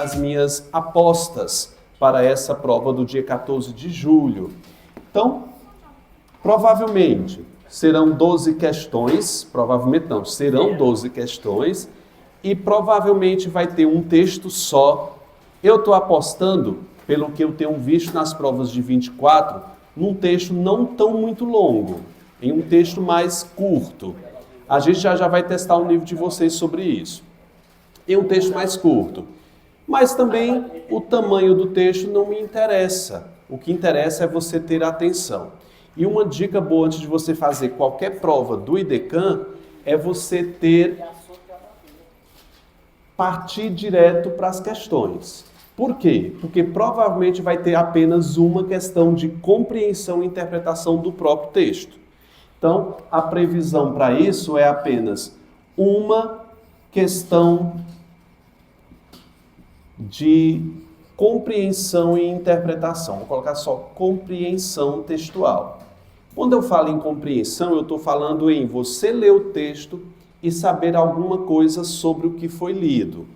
as minhas apostas para essa prova do dia 14 de julho. Então, provavelmente serão 12 questões, provavelmente não, serão 12 questões e provavelmente vai ter um texto só. Eu estou apostando, pelo que eu tenho visto nas provas de 24, num texto não tão muito longo, em um texto mais curto. A gente já vai testar o nível de vocês sobre isso. Em um texto mais curto. Mas também o tamanho do texto não me interessa. O que interessa é você ter atenção. E uma dica boa antes de você fazer qualquer prova do IDECAM é você partir direto para as questões. Por quê? Porque provavelmente vai ter apenas uma questão de compreensão e interpretação do próprio texto. Então, a previsão para isso é apenas uma questão de compreensão e interpretação. Vou colocar só compreensão textual. Quando eu falo em compreensão, eu estou falando em você ler o texto e saber alguma coisa sobre o que foi lido.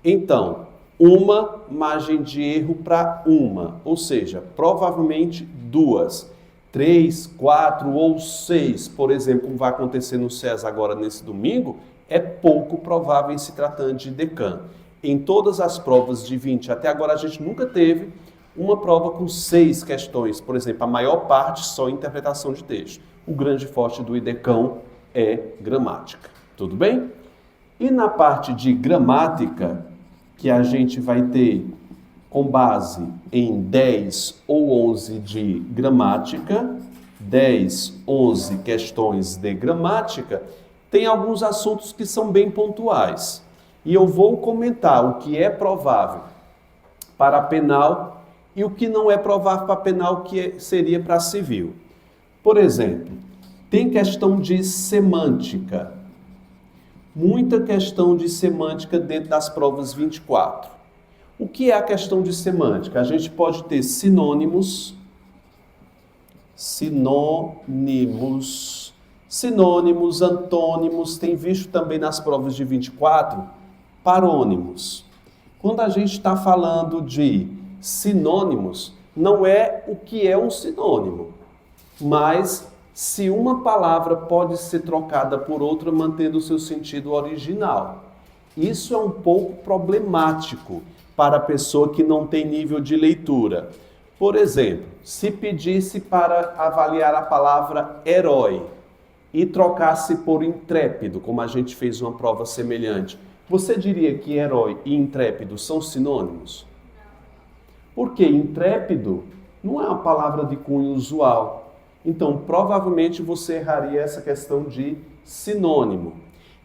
Então, uma margem de erro para uma, ou seja, provavelmente 2, 3, 4 ou 6, por exemplo, como vai acontecer no SES agora nesse domingo, é pouco provável em se tratando de IDECAM. Em todas as provas de 20, até agora a gente nunca teve uma prova com 6 questões, por exemplo, a maior parte só interpretação de texto. O grande forte do IDECAM é gramática, tudo bem? E na parte de gramática, que a gente vai ter com base em 10 ou 11 de gramática, 10, 11 questões de gramática, tem alguns assuntos que são bem pontuais. E eu vou comentar o que é provável para penal e o que não é provável para penal, que seria para civil. Por exemplo, tem questão de semântica. Muita questão de semântica dentro das provas 24. O que é a questão de semântica? A gente pode ter sinônimos, antônimos, tem visto também nas provas de 24, parônimos. Quando a gente está falando de sinônimos, não é o que é um sinônimo, mas se uma palavra pode ser trocada por outra mantendo o seu sentido original. Isso é um pouco problemático para a pessoa que não tem nível de leitura. Por exemplo, se pedisse para avaliar a palavra herói e trocasse por intrépido, como a gente fez uma prova semelhante, você diria que herói e intrépido são sinônimos? Porque intrépido não é uma palavra de cunho usual. Então, provavelmente você erraria essa questão de sinônimo.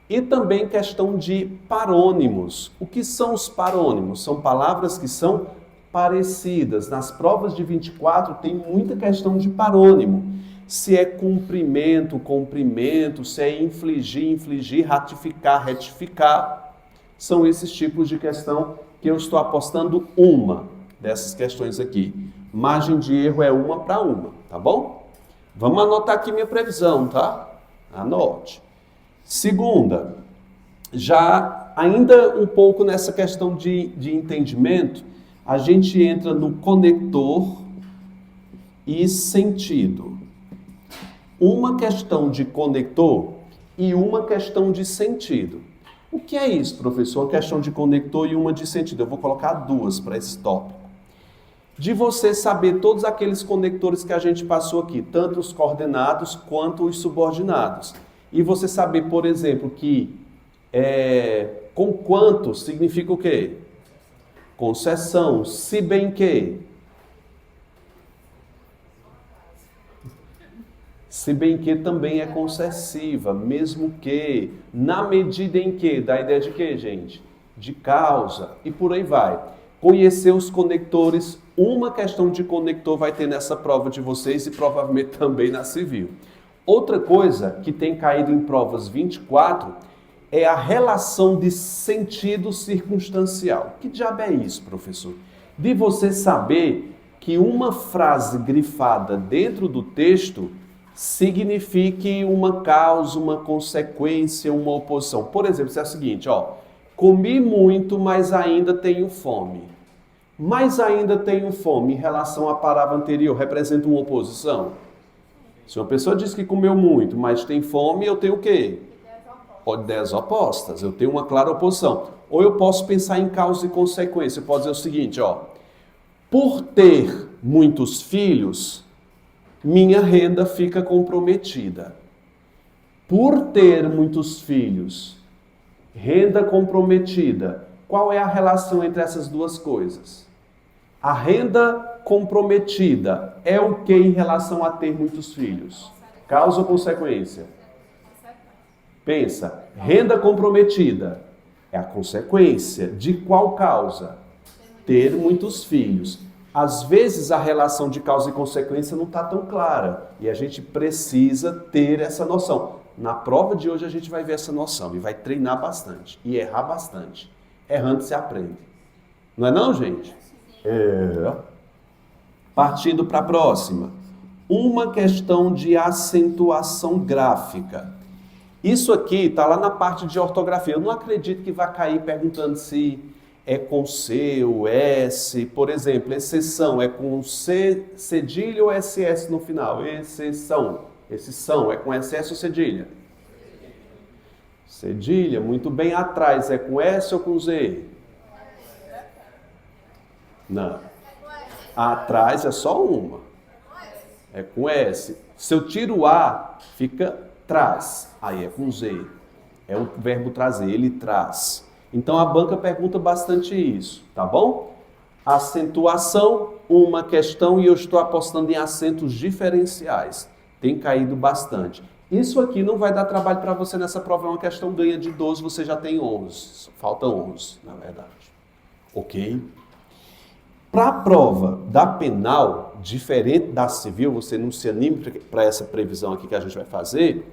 E também questão de parônimos. O que são os parônimos? São palavras que são parecidas. Nas provas de 24 tem muita questão de parônimo. Se é cumprimento, comprimento, se é infligir, ratificar, retificar. São esses tipos de questão que eu estou apostando uma dessas questões aqui. Margem de erro é uma para uma, tá bom? Vamos anotar aqui minha previsão, tá? Anote. Segunda, já ainda um pouco nessa questão de entendimento, a gente entra no conector e sentido. Uma questão de conector e uma questão de sentido. O que é isso, professor? Uma questão de conector e uma de sentido. Eu vou colocar duas para esse tópico. De você saber todos aqueles conectores que a gente passou aqui, tanto os coordenados quanto os subordinados. E você saber, por exemplo, que com quanto significa o quê? Concessão, se bem que. Se bem que também é concessiva, mesmo que, na medida em que, dá a ideia de quê, gente? De causa, e por aí vai. Conhecer os conectores, uma questão de conector vai ter nessa prova de vocês e provavelmente também na civil. Outra coisa que tem caído em provas 24 é a relação de sentido circunstancial. Que diabo é isso, professor? De você saber que uma frase grifada dentro do texto signifique uma causa, uma consequência, uma oposição. Por exemplo, se é o seguinte, Comi muito, mas ainda tenho fome. Mas ainda tenho fome em relação à palavra anterior, representa uma oposição? Se uma pessoa diz que comeu muito, mas tem fome, eu tenho o quê? Ideias opostas. Eu tenho uma clara oposição. Ou eu posso pensar em causa e consequência. Eu posso dizer o seguinte, por ter muitos filhos, minha renda fica comprometida. Por ter muitos filhos, renda comprometida. Qual é a relação entre essas duas coisas? A renda comprometida é o que em relação a ter muitos filhos? Causa ou consequência? Pensa, renda comprometida é a consequência de qual causa? Ter muitos filhos. Às vezes a relação de causa e consequência não está tão clara e a gente precisa ter essa noção. Na prova de hoje a gente vai ver essa noção e vai treinar bastante e errar bastante. Errando se aprende. Não é não, gente? Partindo para a próxima. Uma questão de acentuação gráfica. Isso aqui está lá na parte de ortografia. Eu não acredito que vai cair perguntando se é com C ou S. Por exemplo, exceção é com C, cedilha ou SS no final? Exceção. Esse são é com SS ou cedilha? Cedilha, muito bem. Atrás é com S ou com Z? Não. Atrás é só uma. É com S. Se eu tiro o A, fica traz. Aí é com Z. É o verbo trazer, ele traz. Então a banca pergunta bastante isso, tá bom? Acentuação, uma questão, e eu estou apostando em acentos diferenciais. Tem caído bastante. Isso aqui não vai dar trabalho para você nessa prova, é uma questão ganha de 12, você já tem 11. Faltam 11, na verdade. Ok? Para a prova da penal, diferente da civil, você não se anime para essa previsão aqui que a gente vai fazer,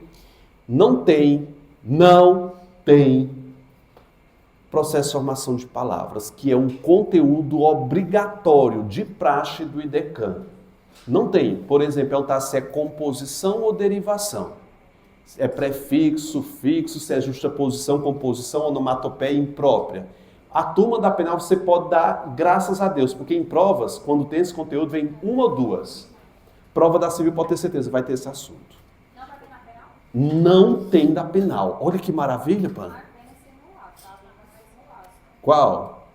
não tem processo de formação de palavras, que é um conteúdo obrigatório de praxe do IDECAM. Não tem. Por exemplo, perguntar se é composição ou derivação. É prefixo, sufixo, se é justaposição, composição, onomatopeia imprópria. A turma da penal você pode dar graças a Deus, porque em provas, quando tem esse conteúdo, vem uma ou duas. Prova da civil pode ter certeza, vai ter esse assunto. Não vai ter na penal? Não tem da penal. Olha que maravilha, Pan. Qual?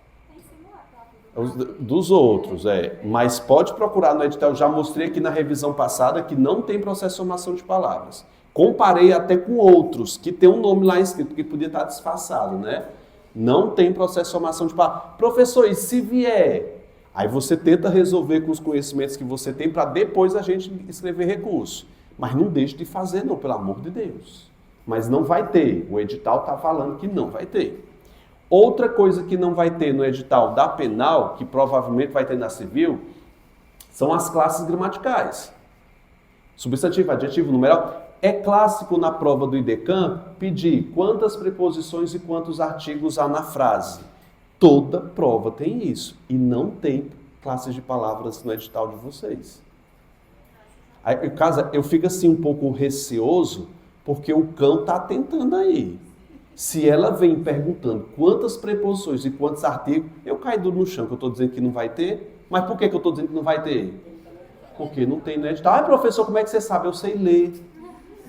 Dos outros, Mas pode procurar no edital. Eu já mostrei aqui na revisão passada que não tem processo de formação de palavras. Comparei até com outros, que tem um nome lá escrito, que podia estar disfarçado, né? Não tem processo de formação de palavras. Professor, e se vier? Aí você tenta resolver com os conhecimentos que você tem para depois a gente escrever recurso. Mas não deixe de fazer, não, pelo amor de Deus. Mas não vai ter. O edital está falando que não vai ter. Outra coisa que não vai ter no edital da penal, que provavelmente vai ter na civil, são as classes gramaticais. Substantivo, adjetivo, numeral. É clássico na prova do IDECAM pedir quantas preposições e quantos artigos há na frase. Toda prova tem isso. E não tem classes de palavras no edital de vocês. Aí, eu fico assim um pouco receoso, porque o cão está tentando aí. Se ela vem perguntando quantas preposições e quantos artigos, eu caio duro no chão, que eu estou dizendo que não vai ter. Mas por que eu estou dizendo que não vai ter? Porque não tem no edital. Ah, professor, como é que você sabe? Eu sei ler.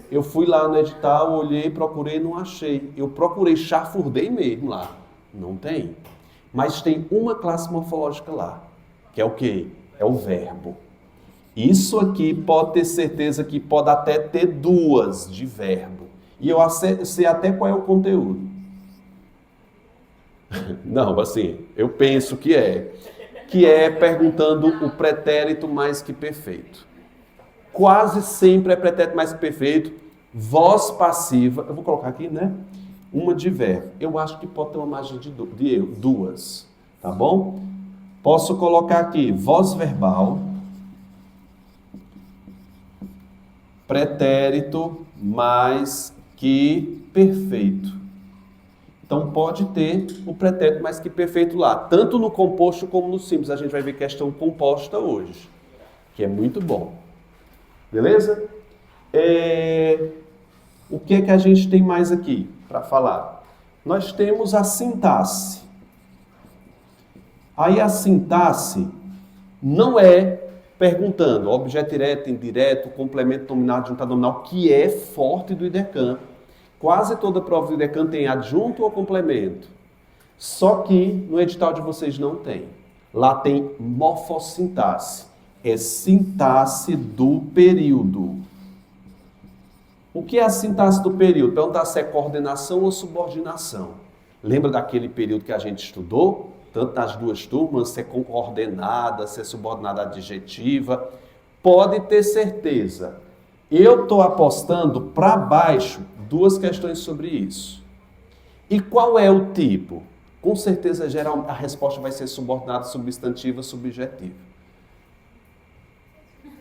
Eu fui lá no edital, olhei, procurei, não achei. Eu procurei, chafurdei mesmo lá. Não tem. Mas tem uma classe morfológica lá, que é o quê? É o verbo. Isso aqui pode ter certeza que pode até ter duas de verbo. E eu sei até qual é o conteúdo. Não, assim, eu penso que é perguntando o pretérito mais que perfeito. Quase sempre é pretérito mais que perfeito, voz passiva, eu vou colocar aqui, né? Uma de verbo. Eu acho que pode ter uma margem de duas, tá bom? Posso colocar aqui voz verbal, pretérito mais que perfeito. Então pode ter o pretérito mais que perfeito lá, tanto no composto como no simples. A gente vai ver questão composta hoje, que é muito bom. Beleza? O que é que a gente tem mais aqui para falar? nós temos a sintaxe. Aí a sintaxe não é perguntando objeto direto, indireto, complemento nominal, adjunto nominal, que é forte do IDECAN. Quase toda prova do IDECAN tem adjunto ou complemento. Só que no edital de vocês não tem. Lá tem morfossintaxe. É sintaxe do período. O que é a sintaxe do período? Perguntar se é coordenação ou subordinação. Lembra daquele período que a gente estudou? Tanto nas duas turmas, se é coordenada, se é subordinada adjetiva. Pode ter certeza. Eu estou apostando para baixo 2 questões sobre isso. E qual é o tipo? Com certeza, geral, a resposta vai ser subordinada, substantiva, subjetiva.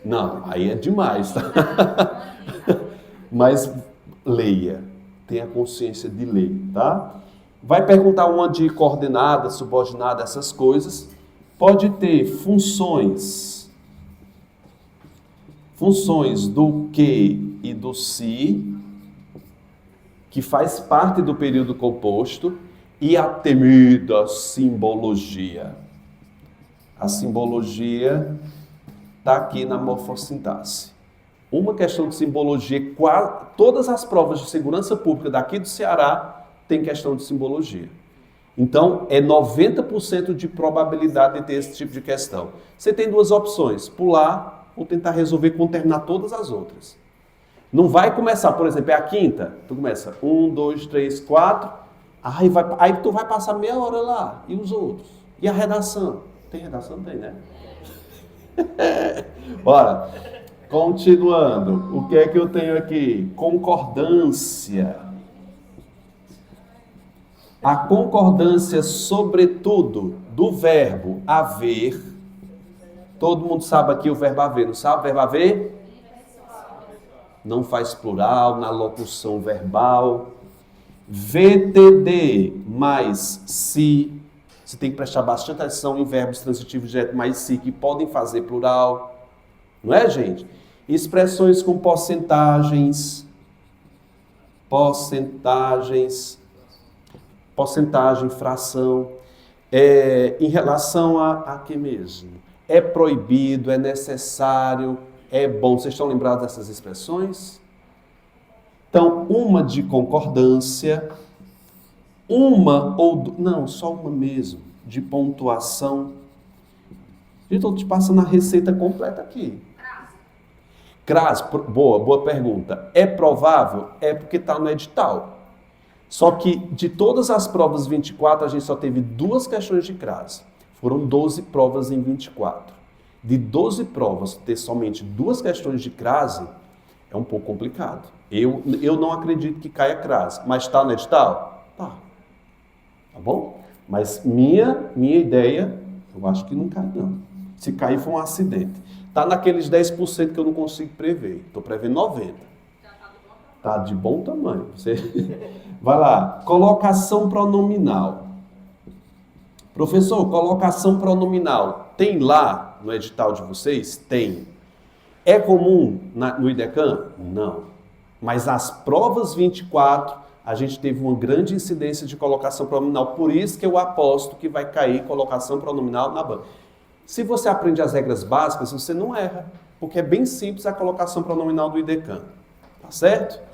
Não, aí é demais, tá? Mas leia, tenha consciência de ler, tá? Vai perguntar uma de coordenada, subordinada, essas coisas. Pode ter funções do que e do se, que faz parte do período composto, e a temida simbologia. A simbologia está aqui na morfossintaxe. Uma questão de simbologia, todas as provas de segurança pública daqui do Ceará tem questão de simbologia. Então, é 90% de probabilidade de ter esse tipo de questão. Você tem 2 opções, pular ou tentar resolver quando terminar todas as outras. Não vai começar, por exemplo, é a quinta, tu começa 1, 2, 3, 4, aí tu vai passar meia hora lá, e os outros? E a redação? Tem redação? Tem, né? Bora, continuando, o que é que eu tenho aqui? Concordância. A concordância, sobretudo, do verbo haver. Todo mundo sabe aqui o verbo haver, não sabe o verbo haver? Não faz plural na locução verbal. VTD mais se. Você tem que prestar bastante atenção em verbos transitivos direto mais se, que podem fazer plural. Não é, gente? Expressões com porcentagem, fração, em relação a que mesmo? É proibido, é necessário, é bom. Vocês estão lembrados dessas expressões? Então, uma de concordância, só uma mesmo, de pontuação. Gente, estou te passando a receita completa aqui. Crase, boa pergunta. É provável? É porque está no edital. Só que de todas as provas 24, a gente só teve 2 questões de crase. Foram 12 provas em 24. De 12 provas, ter somente 2 questões de crase é um pouco complicado. Eu não acredito que caia crase. Mas está no edital? Tá. Tá bom? Mas minha ideia, eu acho que não cai não. Se cair, foi um acidente. Está naqueles 10% que eu não consigo prever. Estou prevendo 90%. Está de bom tamanho. Você... Vai lá. Colocação pronominal. Professor, colocação pronominal. Tem lá no edital de vocês? Tem. É comum no IDECAN? Não. Mas as provas 24, a gente teve uma grande incidência de colocação pronominal. Por isso que eu aposto que vai cair colocação pronominal na banca. Se você aprende as regras básicas, você não erra. Porque é bem simples a colocação pronominal do IDECAN. Tá certo?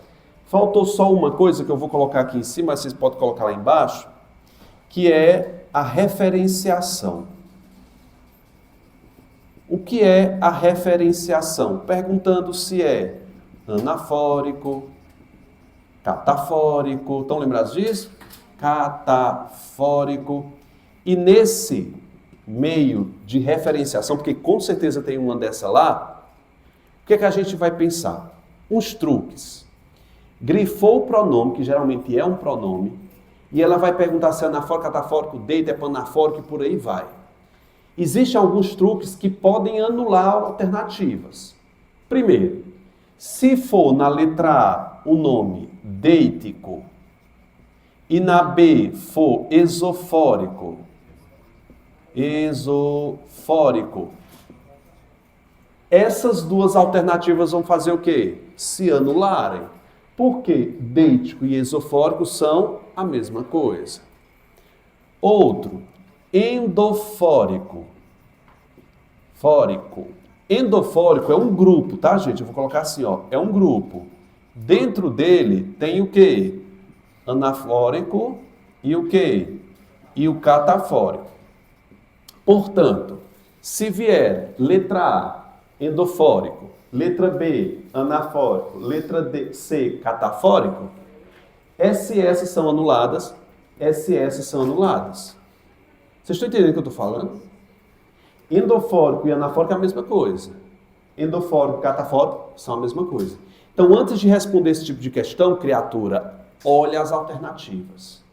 Faltou só uma coisa que eu vou colocar aqui em cima, mas vocês podem colocar lá embaixo, que é a referenciação. O que é a referenciação? Perguntando se é anafórico, catafórico. Estão lembrados disso? Catafórico. E nesse meio de referenciação, porque com certeza tem uma dessa lá, o que é que a gente vai pensar? Uns truques. Grifou o pronome, que geralmente é um pronome, e ela vai perguntar se é anafórico, catafórico, deito, é panafórico e por aí vai. Existem alguns truques que podem anular alternativas. Primeiro, se for na letra A o nome deítico e na B for esofórico, essas 2 alternativas vão fazer o quê? Se anularem. Porque deítico e esofórico são a mesma coisa. Outro, endofórico. Fórico. Endofórico é um grupo, tá, gente? Eu vou colocar assim, ó. É um grupo. Dentro dele tem o quê? Anafórico e o quê? E o catafórico. Portanto, se vier letra A, endofórico, letra B, anafórico, letra D, C, catafórico, SS são anuladas, SS são anuladas. Vocês estão entendendo o que eu estou falando? Endofórico e anafórico é a mesma coisa. Endofórico e catafórico são a mesma coisa. Então, antes de responder esse tipo de questão, criatura, olhe as alternativas.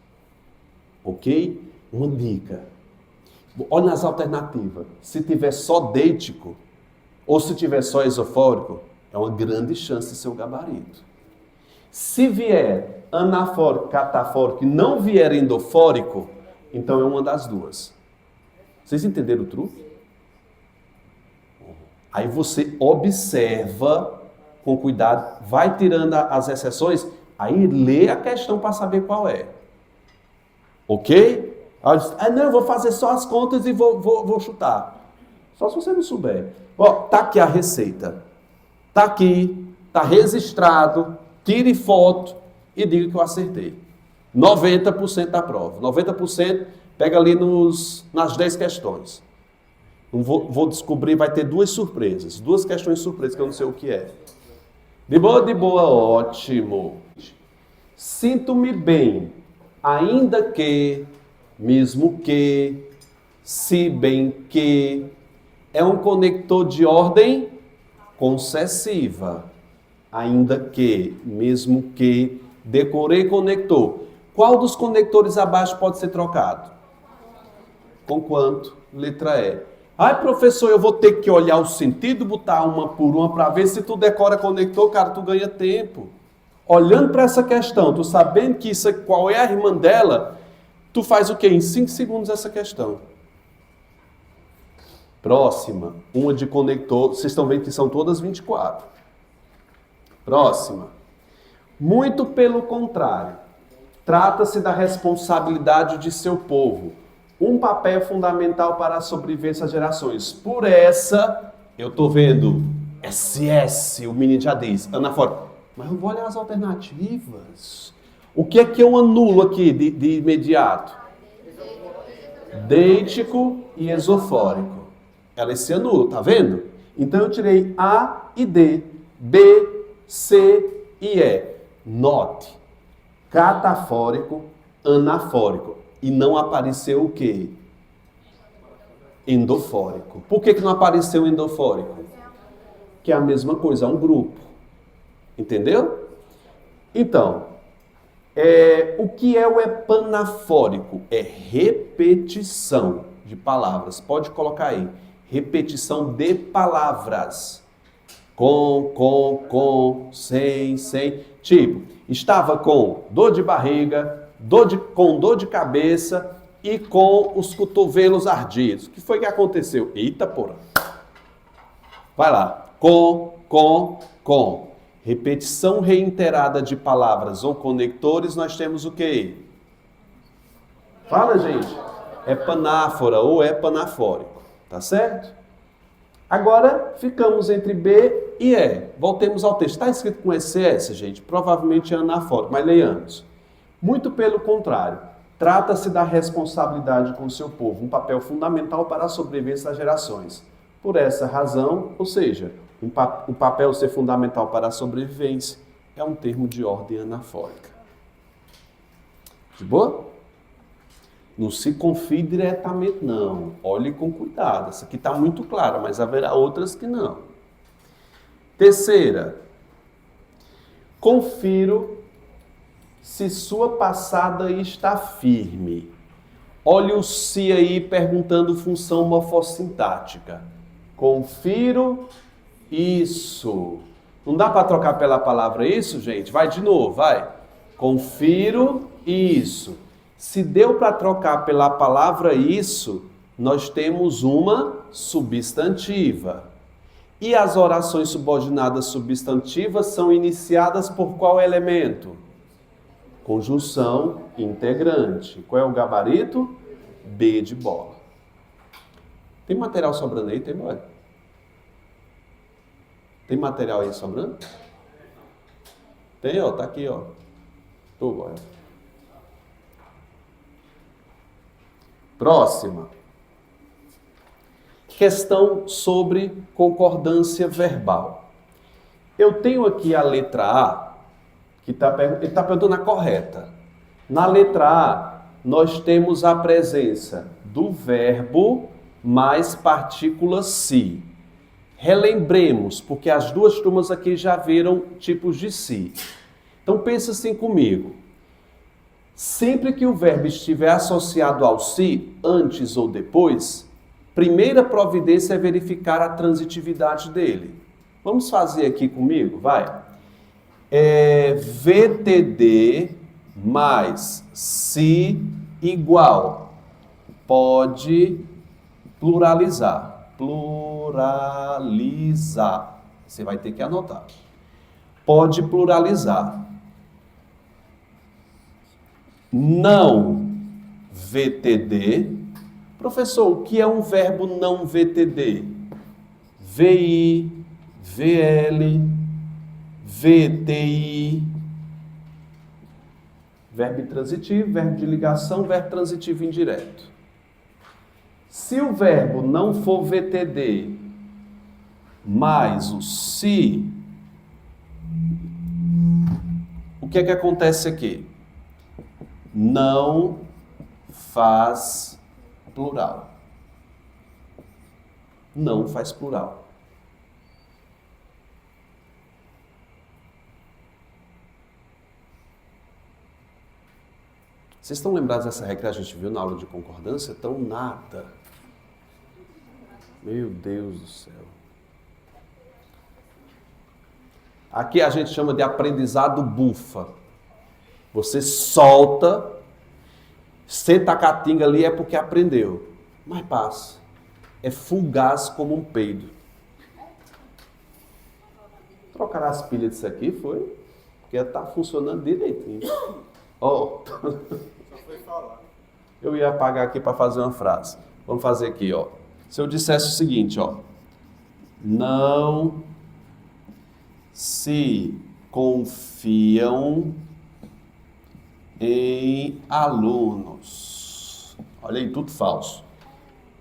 Ok? Uma dica. Olhe nas alternativas. Se tiver só deítico, ou se tiver só esofórico, é uma grande chance de ser o gabarito. Se vier anafórico, catafórico e não vier endofórico, então é uma das duas. Vocês entenderam o truque? Aí você observa com cuidado, vai tirando as exceções, aí lê a questão para saber qual é. Ok? Ah, não, eu vou fazer só as contas e vou chutar. Só se você não souber. Ó, tá aqui a receita. Tá aqui, tá registrado, tire foto e diga que eu acertei. 90% da prova. 90% pega ali nas 10 questões. Vou descobrir, vai ter duas surpresas. Duas questões surpresas que eu não sei o que é. De boa, ótimo. Sinto-me bem, ainda que, mesmo que, se bem que, é um conector de ordem concessiva. Ainda que, mesmo que, decorei conector. Qual dos conectores abaixo pode ser trocado? Com quanto? Letra E. Ai, professor, eu vou ter que olhar o sentido, botar uma por uma para ver se tu decora conector, cara, tu ganha tempo. Olhando para essa questão, tu sabendo que isso, qual é a irmã dela, tu faz o quê? Em 5 segundos essa questão. Próxima, uma de conector, vocês estão vendo que são todas 24. Próxima. Muito pelo contrário, trata-se da responsabilidade de seu povo. Um papel fundamental para a sobrevivência das gerações. Por essa, eu estou vendo SS, o menino já diz, anafórico. Mas eu vou olhar as alternativas. O que é que eu anulo aqui de imediato? Deítico e esofórico. Elas se anulam, tá vendo? Então eu tirei A e D, B, C e E. Note, catafórico, anafórico. E não apareceu o quê? Endofórico. Por que não apareceu endofórico? Que é a mesma coisa, é um grupo. Entendeu? Então, o que é o epanafórico? É repetição de palavras. Pode colocar aí. Repetição de palavras. Com, sem. Tipo, estava com dor de barriga, com dor de cabeça e com os cotovelos ardidos. O que foi que aconteceu? Eita porra! Vai lá. Com. Repetição reiterada de palavras ou conectores, nós temos o quê? Fala, gente. Epanáfora ou epanafórico. Tá certo? Agora, ficamos entre B e E. Voltemos ao texto. Está escrito com SS, gente? Provavelmente é anafórico, mas leiamos. Muito pelo contrário, trata-se da responsabilidade com o seu povo, um papel fundamental para a sobrevivência das gerações. Por essa razão, ou seja, o papel ser fundamental para a sobrevivência é um termo de ordem anafórica. De boa? Não se confie diretamente, não. Olhe com cuidado. Essa aqui está muito clara, mas haverá outras que não. Terceira, confiro se sua passada está firme. Olha o se aí perguntando função morfossintática. Confiro isso. Não dá para trocar pela palavra isso, gente? Vai de novo, vai. Confiro isso. Se deu para trocar pela palavra isso, nós temos uma substantiva. E as orações subordinadas substantivas são iniciadas por qual elemento? Conjunção integrante. Qual é o gabarito? B de bola. Tem material sobrando aí? Tem, boy? Tem material aí sobrando? Tem, ó. Tá aqui, ó. Tô, boy. Próxima. Questão sobre concordância verbal. Eu tenho aqui a letra A, que ele está perguntando a correta. Na letra A, nós temos a presença do verbo mais partícula se. Relembremos, porque as duas turmas aqui já viram tipos de se. Então pensa assim comigo. Sempre que o verbo estiver associado ao se, antes ou depois, primeira providência é verificar a transitividade dele. Vamos fazer aqui comigo? Vai. VTD mais se igual. Pode pluralizar. Pluralizar. Você vai ter que anotar. Pode pluralizar. Não VTD. Professor, o que é um verbo não VTD? VI, VL, VTI. Verbo intransitivo, verbo de ligação, verbo transitivo indireto. Se o verbo não for VTD, mais o se, o que é que acontece aqui? Não faz plural. Não faz plural. Vocês estão lembrados dessa regra que a gente viu na aula de concordância? Tão nada. Meu Deus do céu. Aqui a gente chama de aprendizado bufa. Você solta, senta a catinga ali é porque aprendeu. Mas passa. É fugaz como um peido. Trocar as pilhas disso aqui foi? Porque está funcionando direitinho. Ó. Eu ia apagar aqui para fazer uma frase. Vamos fazer aqui, ó. Se eu dissesse o seguinte, ó. Não se confiam em alunos. Olha aí, tudo falso.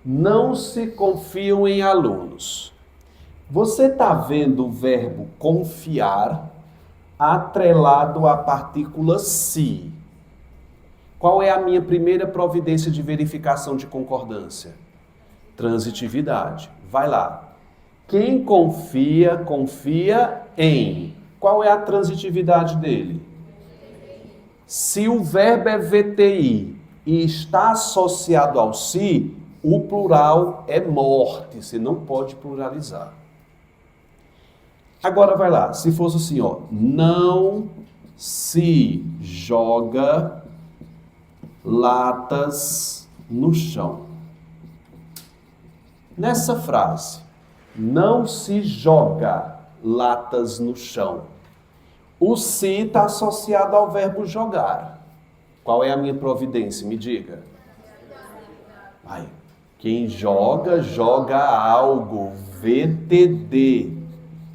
Não se confiam em alunos. Você está vendo o verbo confiar atrelado à partícula se. Qual é a minha primeira providência de verificação de concordância? Transitividade. Vai lá. Quem confia, confia em. Qual é a transitividade dele? Se o verbo é VTI e está associado ao se, o plural é morte. Você não pode pluralizar. Agora vai lá. Se fosse assim, ó. Não se joga latas no chão. Nessa frase, não se joga latas no chão. O se está associado ao verbo jogar. Qual é a minha providência? Me diga. Ai, quem joga, joga algo. VTD.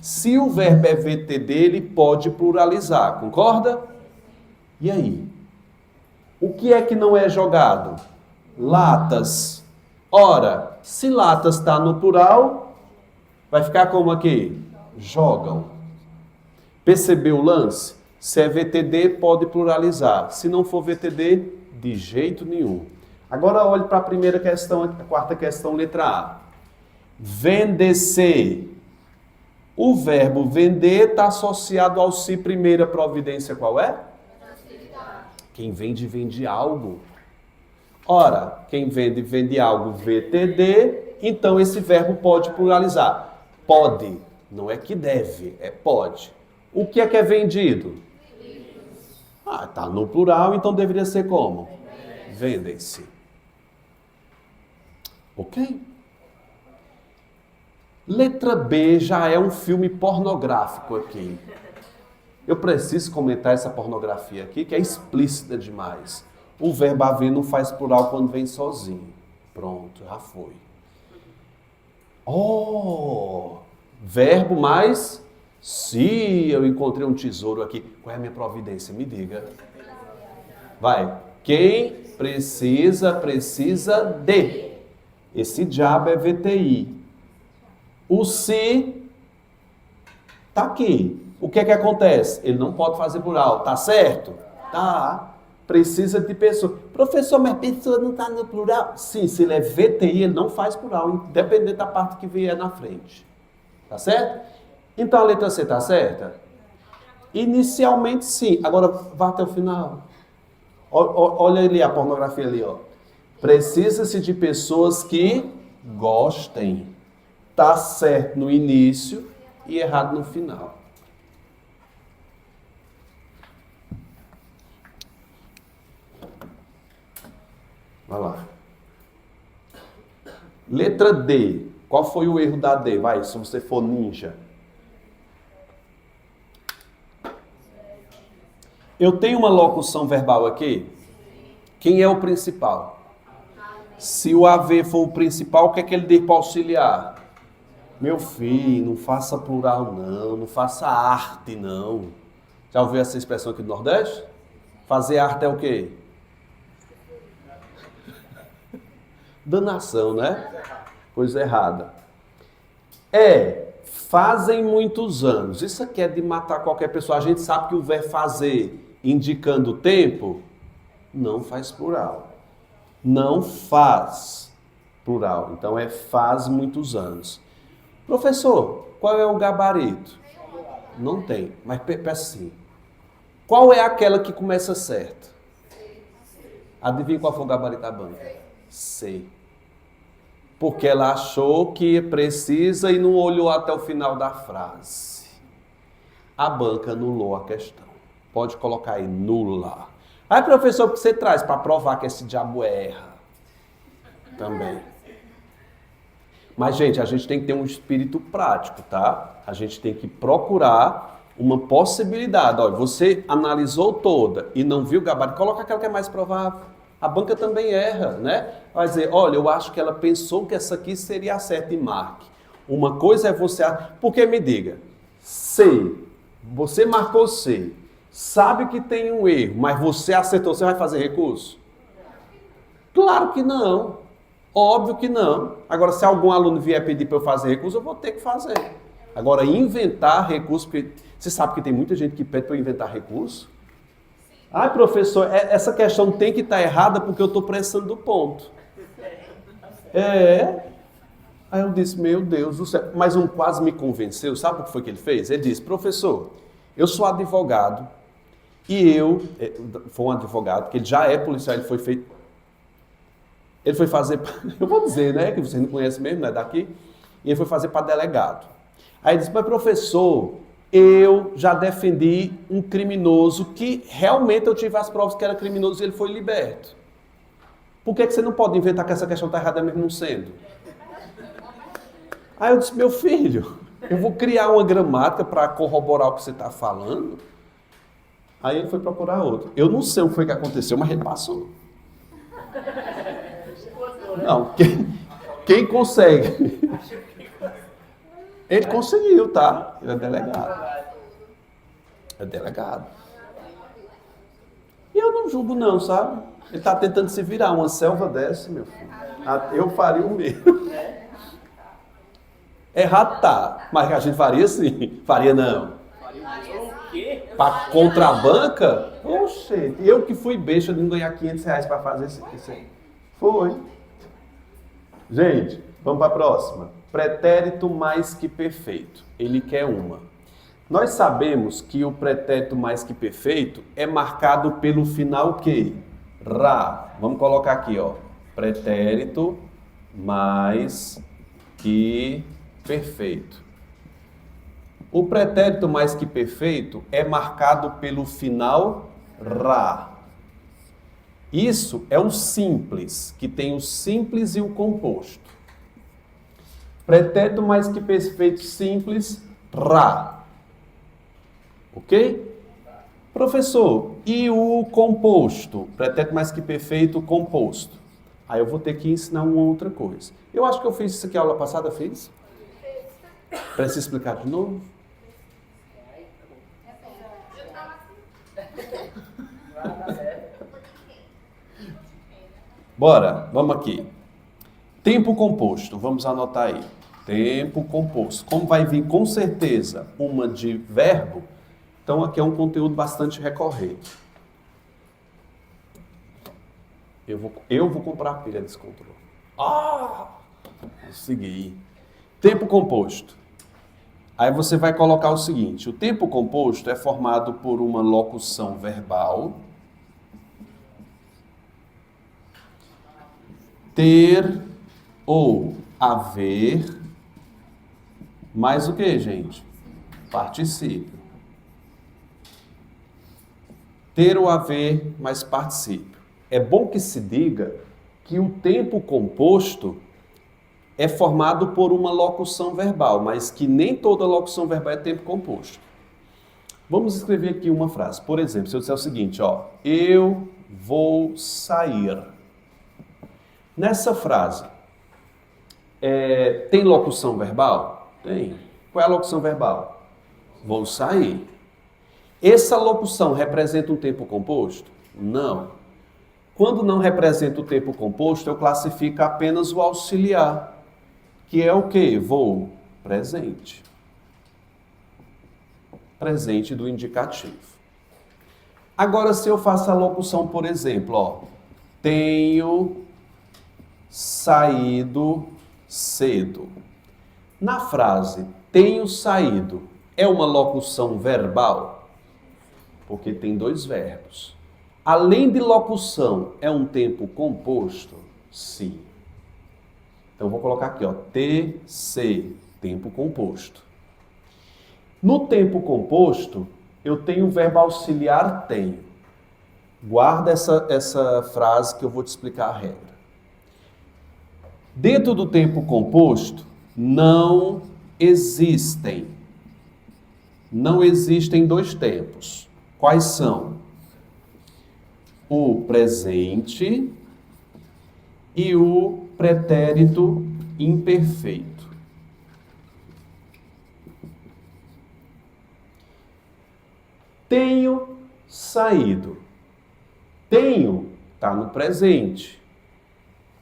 Se o verbo é VTD, ele pode pluralizar. Concorda? E aí? O que é que não é jogado? Latas. Ora, se latas está no plural, vai ficar como aqui? Jogam. Percebeu o lance? Se é VTD, pode pluralizar. Se não for VTD, de jeito nenhum. Agora olhe para a primeira questão, a quarta questão, letra A. Vender-se. O verbo vender está associado ao se, primeira providência qual é? Quem vende, vende algo. Ora, quem vende, vende algo, VTD, então esse verbo pode pluralizar. Pode, não é que deve, é pode. O que é vendido? Está no plural, então deveria ser como? Vendem-se. Ok? Letra B já é um filme pornográfico aqui. Eu preciso comentar essa pornografia aqui, que é explícita demais. O verbo haver não faz plural quando vem sozinho. Pronto, já foi. Verbo mais se eu encontrei um tesouro aqui. Qual é a minha providência? Me diga. Vai. Quem precisa de. Esse diabo é VTI. O se tá aqui. O que é que acontece? Ele não pode fazer plural, tá certo? Tá. Precisa de pessoa. Professor, mas pessoa não tá no plural? Sim, se ele é VTI, ele não faz plural, independente da parte que vier na frente. Tá certo? Então a letra C tá certa? Inicialmente sim. Agora vá até o final. Olha ali a pornografia ali, ó. Precisa-se de pessoas que gostem. Tá certo no início e errado no final. Vai lá. Letra D. Qual foi o erro da D? Vai, se você for ninja. Eu tenho uma locução verbal aqui. Quem é o principal? Se o haver for o principal, o que é que ele diz para auxiliar? Meu filho, não faça plural não, não faça arte não. Já ouviu essa expressão aqui do Nordeste? Fazer arte é o quê? Danação, né? Coisa errada. Fazem muitos anos. Isso aqui é de matar qualquer pessoa. A gente sabe que o verbo fazer, indicando o tempo, não faz plural. Não faz plural. Então faz muitos anos. Professor, qual é o gabarito? Não tem, mas peça assim. Qual é aquela que começa certo? Adivinha qual foi o gabarito da banca? C. Porque ela achou que precisa e não olhou até o final da frase. A banca anulou a questão. Pode colocar aí, nula. Aí, professor, o que você traz para provar que esse diabo erra? Também. Mas, gente, a gente tem que ter um espírito prático, tá? A gente tem que procurar uma possibilidade. Olha, você analisou toda e não viu o gabarito, coloca aquela que é mais provável. A banca também erra, né? Vai dizer, olha, eu acho que ela pensou que essa aqui seria a certa e marque. Uma coisa é você... Porque me diga, C, você marcou C, sabe que tem um erro, mas você acertou, você vai fazer recurso? Claro que não. Óbvio que não. Agora, se algum aluno vier pedir para eu fazer recurso, eu vou ter que fazer. Agora, inventar recurso, porque você sabe que tem muita gente que pede para eu inventar recurso? Ai, professor, essa questão tem que estar errada porque eu estou pressando do ponto. Aí eu disse, meu Deus do céu. Mas um quase me convenceu. Sabe o que foi que ele fez? Ele disse, professor, eu sou advogado e foi um advogado, que ele já é policial, ele foi fazer, eu vou dizer, né, que você não conhece mesmo, não é daqui, e ele foi fazer para delegado. Aí ele disse, mas professor, eu já defendi um criminoso que realmente eu tive as provas que era criminoso e ele foi liberto. Por que você não pode inventar que essa questão está errada mesmo não sendo? Aí eu disse, meu filho, eu vou criar uma gramática para corroborar o que você está falando. Aí ele foi procurar outro. Eu não sei o que foi que aconteceu, mas ele passou. Não, quem consegue? Ele conseguiu, tá? Ele é delegado. É delegado. E eu não julgo não, sabe? Ele tá tentando se virar. Uma selva dessa, meu filho. Eu faria o mesmo. Errado tá. Mas a gente faria sim. Faria não. Contra a banca? Oxe, eu que fui besta de não ganhar R$500 para fazer isso aí. Foi. Gente, vamos para a próxima. Pretérito mais que perfeito. Ele quer uma. Nós sabemos que o pretérito mais que perfeito é marcado pelo final que? Ra. Vamos colocar aqui, ó. Pretérito mais que perfeito. O pretérito mais que perfeito é marcado pelo final ra. Isso é o simples, que tem o simples e o composto. Pretérito mais que perfeito simples, ra. Ok? Professor, e o composto? Pretérito mais que perfeito, composto. Aí eu vou ter que ensinar uma outra coisa. Eu acho que eu fiz isso aqui a aula passada, fiz? Precisa explicar de novo? Bora, vamos aqui. Tempo composto, vamos anotar aí. Tempo composto. Como vai vir com certeza uma de verbo, então aqui é um conteúdo bastante recorrente. Eu vou comprar a pilha desse controle. Consegui. Tempo composto. Aí você vai colocar o seguinte, o tempo composto é formado por uma locução verbal, ter ou haver, mais o que, gente? Particípio. Ter ou haver mais particípio. É bom que se diga que o tempo composto é formado por uma locução verbal, mas que nem toda locução verbal é tempo composto. Vamos escrever aqui uma frase. Por exemplo, se eu disser o seguinte, ó, eu vou sair. Nessa frase, tem locução verbal? Tem. Qual é a locução verbal? Vou sair. Essa locução representa um tempo composto? Não. Quando não representa o tempo composto, eu classifico apenas o auxiliar, que é o quê? Vou, presente. Presente do indicativo. Agora, se eu faço a locução, por exemplo, ó, tenho saído cedo. Na frase, tenho saído, é uma locução verbal? Porque tem dois verbos. Além de locução, é um tempo composto? Sim. Então, vou colocar aqui, ó, TC, tempo composto. No tempo composto, eu tenho o verbo auxiliar tenho. Guarda essa frase que eu vou te explicar a regra. Dentro do tempo composto, não existem dois tempos. Quais são? O presente e o pretérito imperfeito. Tenho saído. Tenho está no presente.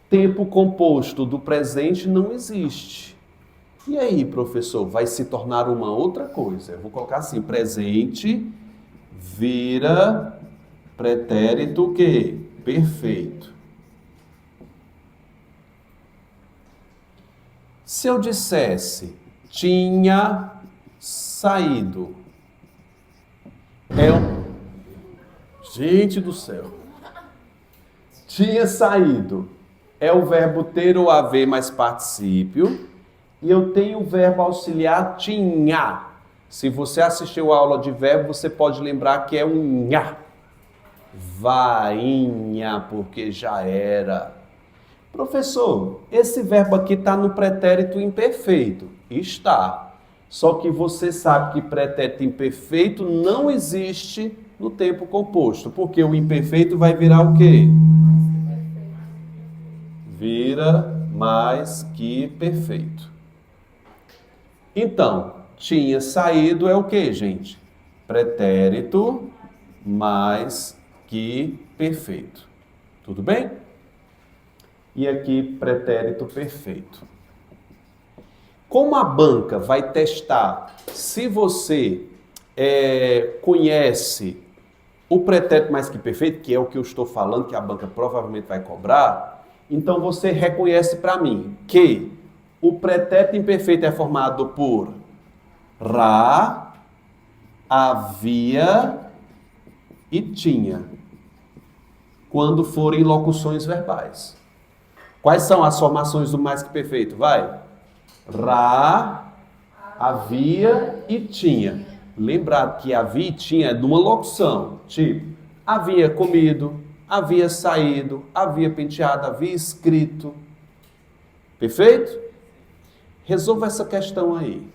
Tempo composto do presente não existe. E aí, professor, vai se tornar uma outra coisa. Eu vou colocar assim, presente vira pretérito o quê? Perfeito. Se eu dissesse tinha saído, gente do céu. Tinha saído é o verbo ter ou haver mais particípio, e eu tenho o verbo auxiliar tinha. Se você assistiu a aula de verbo, você pode lembrar que é um nha. Vainha, porque já era. Professor, esse verbo aqui está no pretérito imperfeito. Está. Só que você sabe que pretérito imperfeito não existe no tempo composto. Porque o imperfeito vai virar o quê? Vira mais que perfeito. Então, tinha saído é o quê, gente? Pretérito mais que perfeito. Tudo bem? E aqui, pretérito perfeito. Como a banca vai testar se você conhece o pretérito mais que perfeito, que é o que eu estou falando, que a banca provavelmente vai cobrar, então você reconhece para mim que o pretérito imperfeito é formado por ra, havia e tinha, quando forem locuções verbais. Quais são as formações do mais que perfeito? Vai. Ra, havia e tinha. Lembrado que havia e tinha é de uma locução. Tipo, havia comido, havia saído, havia penteado, havia escrito. Perfeito? Resolva essa questão aí.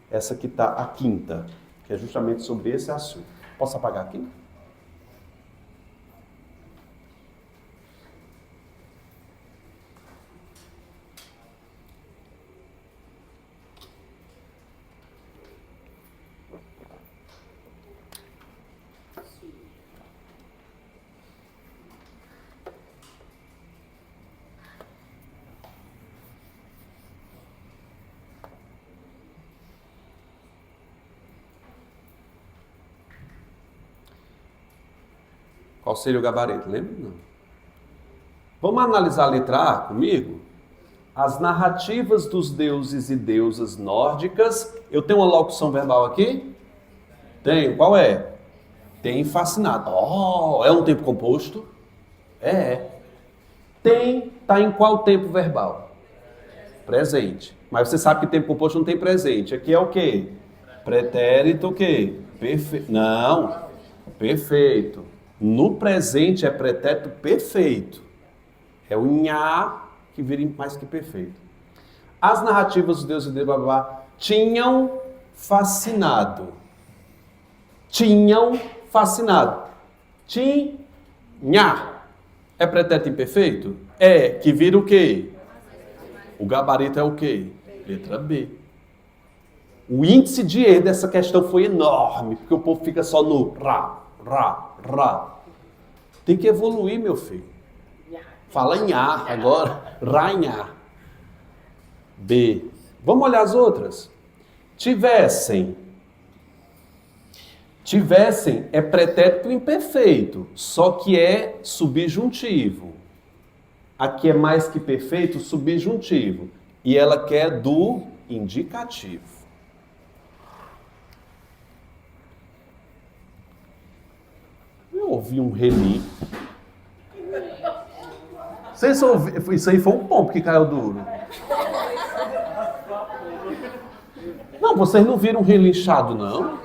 Essa que está a quinta, que é justamente sobre esse assunto. Posso apagar aqui? Qual seria o gabarito? Lembra? Não. Vamos analisar a letra A comigo? As narrativas dos deuses e deusas nórdicas. Eu tenho uma locução verbal aqui? Tenho. Qual é? Tem fascinado. Oh, é um tempo composto? É. Tem, tá em qual tempo verbal? Presente. Mas você sabe que tempo composto não tem presente. Aqui é o quê? Pretérito o quê? Perfeito. Não. Perfeito. No presente é pretérito perfeito. É o nha que vira mais que perfeito. As narrativas dos deuses de Babá tinham fascinado. Tinham fascinado. Tinha. É pretérito imperfeito? É. Que vira o quê? O gabarito é o quê? Letra B. O índice de erro dessa questão foi enorme, porque o povo fica só no rá. Tem que evoluir, meu filho. Fala em A agora. Rá em A. B. Vamos olhar as outras. Tivessem é pretérito imperfeito, só que é subjuntivo. Aqui é mais que perfeito, subjuntivo. E ela quer do indicativo. Eu ouvi um relincho. Vocês ouviram? Isso aí foi um pombo que caiu duro. Não, vocês não viram um relinchado, não?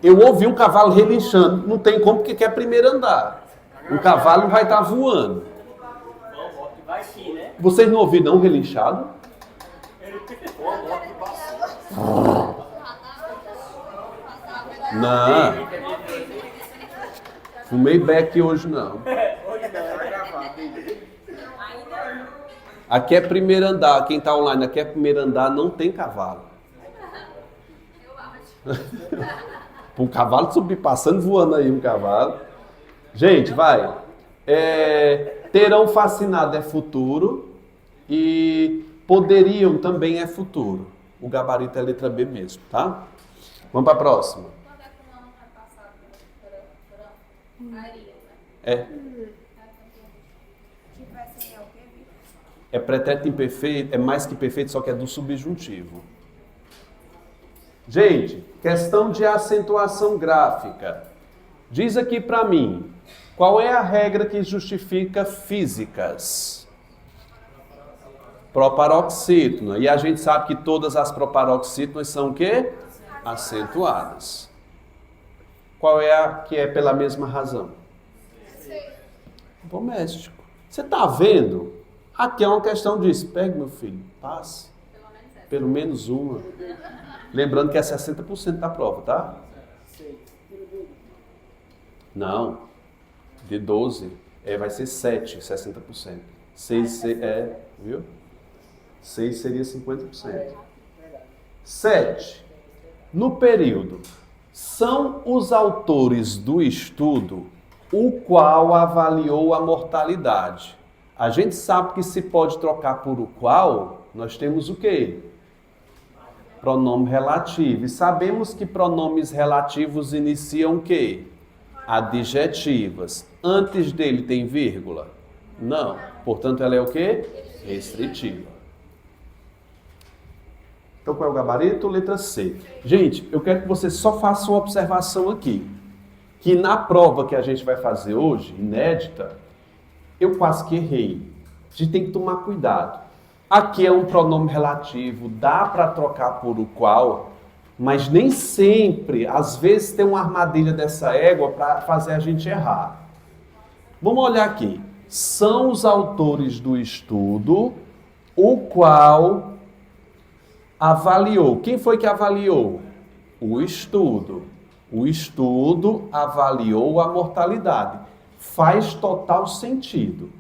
Eu ouvi um cavalo relinchando. Não tem como, porque quer primeiro andar. O cavalo não vai estar voando. Vocês não ouviram não um relinchado? Não. Fumei beck hoje não. Aqui é primeiro andar. Quem está online, aqui é primeiro andar, não tem cavalo. Um cavalo subir, passando, voando aí um cavalo. Gente, vai. Terão fascinado é futuro. E poderiam também é futuro. O gabarito é letra B mesmo, tá? Vamos para a próxima. É pretérito imperfeito, é mais que perfeito, só que é do subjuntivo. Gente, questão de acentuação gráfica. Diz aqui para mim, qual é a regra que justifica físicas? Proparoxítona. E a gente sabe que todas as proparoxítonas são o quê? Acentuadas. Qual é a que é pela mesma razão? Doméstico. Você está vendo? Aqui é uma questão disso. Pegue, meu filho, passe. Pelo menos uma. Lembrando que é 60% da prova, tá? Não. De 12, vai ser 7, 60%. 6 viu? 6 seria 50%. 7. No período, são os autores do estudo o qual avaliou a mortalidade. A gente sabe que se pode trocar por o qual, nós temos o quê? Pronome relativo. E sabemos que pronomes relativos iniciam o quê? Adjetivas. Antes dele tem vírgula? Não. Portanto, ela é o quê? Restritiva. Então, qual é o gabarito? Letra C. Gente, eu quero que você só faça uma observação aqui. Que na prova que a gente vai fazer hoje, inédita, eu quase que errei. A gente tem que tomar cuidado. Aqui é um pronome relativo, dá para trocar por o qual, mas nem sempre, às vezes tem uma armadilha dessa égua para fazer a gente errar. Vamos olhar aqui. São os autores do estudo, o qual avaliou. Quem foi que avaliou? O estudo. O estudo avaliou a mortalidade. Faz total sentido.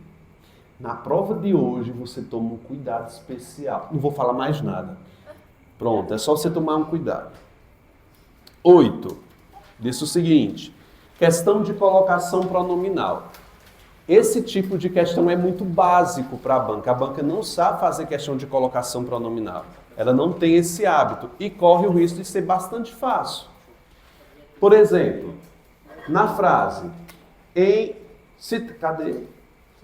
Na prova de hoje, você toma um cuidado especial. Não vou falar mais nada. Pronto, é só você tomar um cuidado. 8. Diz o seguinte, questão de colocação pronominal. Esse tipo de questão é muito básico para a banca. A banca não sabe fazer questão de colocação pronominal. Ela não tem esse hábito e corre o risco de ser bastante fácil. Por exemplo, na frase, cadê?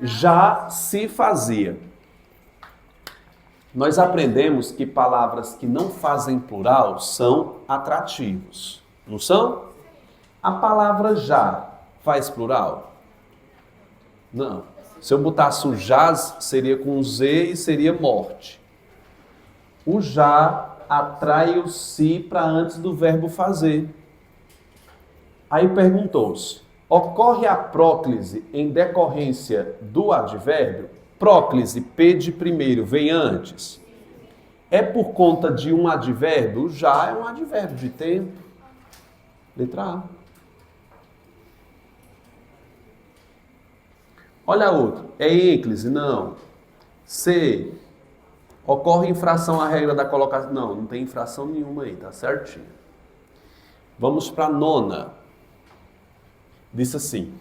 Já se fazia. Nós aprendemos que palavras que não fazem plural são atrativos. Não são? A palavra já faz plural? Não. Se eu botasse o jaz, seria com Z e seria morte. O já atrai o si para antes do verbo fazer. Aí perguntou-se, ocorre a próclise em decorrência do advérbio? Próclise, P de primeiro, vem antes. É por conta de um advérbio? O já é um advérbio de tempo. Letra A. Olha outro. É ênclise? Não. C. Ocorre infração à regra da colocação? Não, não tem infração nenhuma aí, tá certinho. Vamos para a 9ª. Diz assim,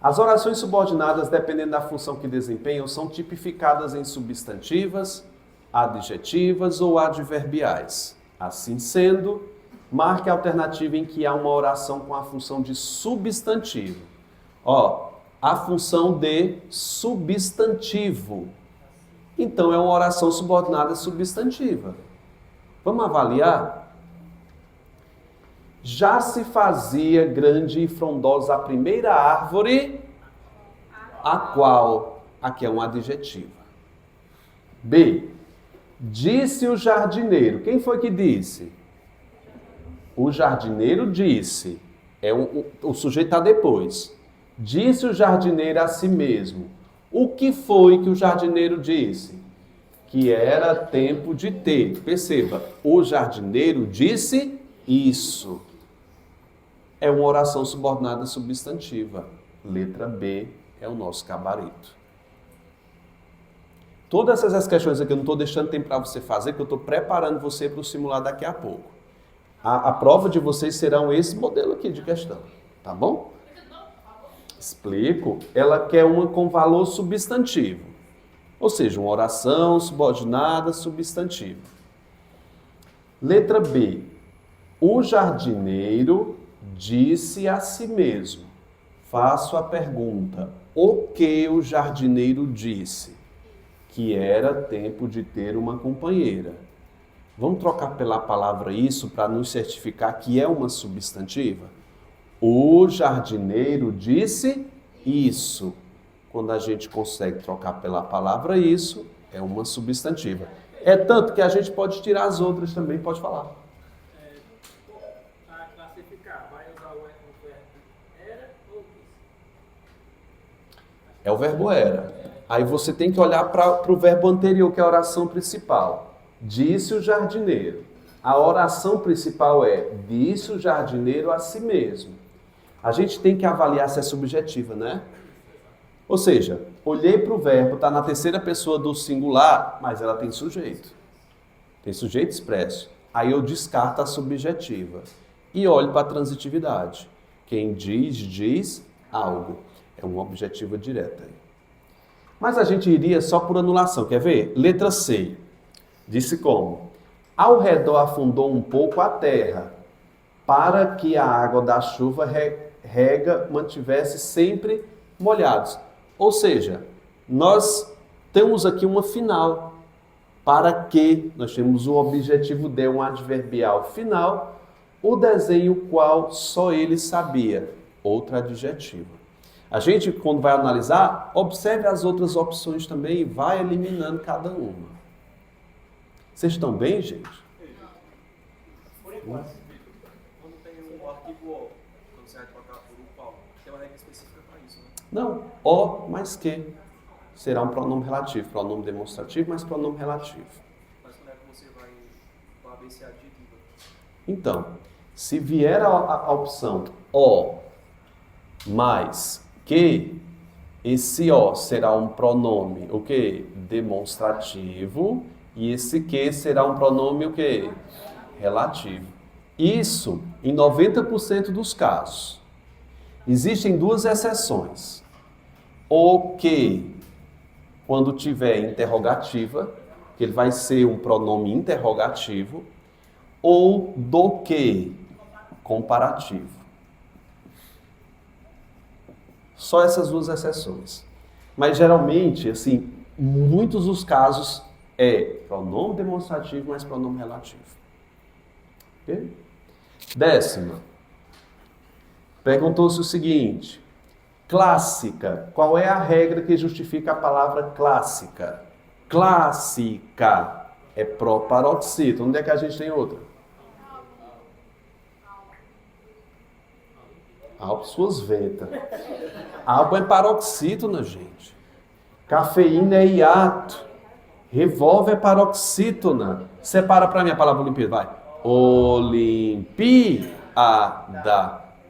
as orações subordinadas, dependendo da função que desempenham, são tipificadas em substantivas, adjetivas ou adverbiais. Assim sendo, marque a alternativa em que há uma oração com a função de substantivo. A função de substantivo. Então, é uma oração subordinada substantiva. Vamos avaliar? Já se fazia grande e frondosa a primeira árvore, a qual, aqui é um adjetivo. B. Disse o jardineiro. Quem foi que disse? O jardineiro disse. O sujeito está depois. Disse o jardineiro a si mesmo. O que foi que o jardineiro disse? Que era tempo de ter. Perceba, o jardineiro disse isso. É uma oração subordinada substantiva. Letra B é o nosso gabarito. Todas essas questões aqui eu não estou deixando tempo para você fazer, porque eu estou preparando você para o simulado daqui a pouco. A prova de vocês serão esse modelo aqui de questão. Tá bom? Explico. Ela quer uma com valor substantivo. Ou seja, uma oração subordinada substantiva. Letra B. O jardineiro disse a si mesmo. Faço a pergunta. O que o jardineiro disse? Que era tempo de ter uma companheira. Vamos trocar pela palavra isso para nos certificar que é uma substantiva? O jardineiro disse isso. Quando a gente consegue trocar pela palavra isso, é uma substantiva. É tanto que a gente pode tirar as outras também, pode falar. Para classificar, vai usar o verbo era ou disse? É o verbo era. Aí você tem que olhar para o verbo anterior, que é a oração principal. Disse o jardineiro. A oração principal é, disse o jardineiro a si mesmo. A gente tem que avaliar se é subjetiva, né? Ou seja, olhei para o verbo, está na terceira pessoa do singular, mas ela tem sujeito. Tem sujeito expresso. Aí eu descarto a subjetiva e olho para a transitividade. Quem diz algo. É uma objetiva direta. Mas a gente iria só por anulação. Quer ver? Letra C. Disse como? Ao redor afundou um pouco a terra, para que a água da chuva rega mantivesse sempre molhados. Ou seja, nós temos aqui uma final. Para que nós temos o objetivo de um adverbial final, o desenho qual só ele sabia. Outro adjetivo. A gente, quando vai analisar, observe as outras opções também e vai eliminando cada uma. Vocês estão bem, gente? Por enquanto, quando tem um arquivo O, quando você vai trocar por um qual, tem uma regra específica para isso, né? Não, O mais que. será um pronome relativo. Pronome demonstrativo, mas pronome relativo. Mas quando é que você vai para a ser adjetiva? Então, se vier a opção o mais que, esse o será um pronome, o quê? Demonstrativo, e esse que será um pronome, o quê? Relativo. Isso em 90% dos casos. Existem duas exceções. O que, quando tiver interrogativa, que ele vai ser um pronome interrogativo, ou do que, comparativo. Só essas duas exceções. Mas geralmente, assim, muitos dos casos é pronome demonstrativo, mas pronome relativo. Ok? 10ª. Perguntou-se o seguinte: clássica. Qual é a regra que justifica a palavra clássica? Clássica é proparoxítona. Onde é que a gente tem outra? Álcool suas ventas. Álcool é paroxítona, gente. Cafeína é hiato. Revólver é paroxítona. Separa para mim a palavra Olimpíada, vai. Olimpíada.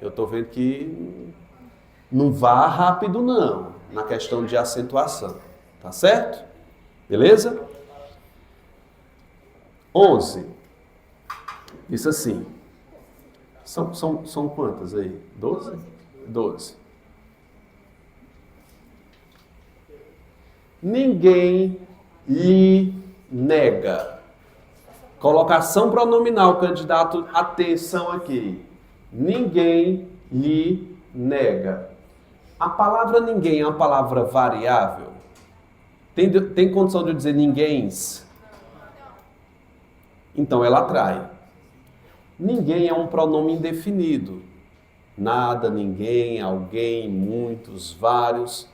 Eu tô vendo que não vá rápido não, na questão de acentuação. Tá certo? Beleza? 11. Isso assim. São quantas aí? 12? 12. Ninguém lhe nega. Colocação pronominal, candidato, atenção aqui. Ninguém lhe nega. A palavra ninguém é uma palavra variável? Tem condição de eu dizer ninguéms? Então ela atrai. Ninguém é um pronome indefinido. Nada, ninguém, alguém, muitos, vários.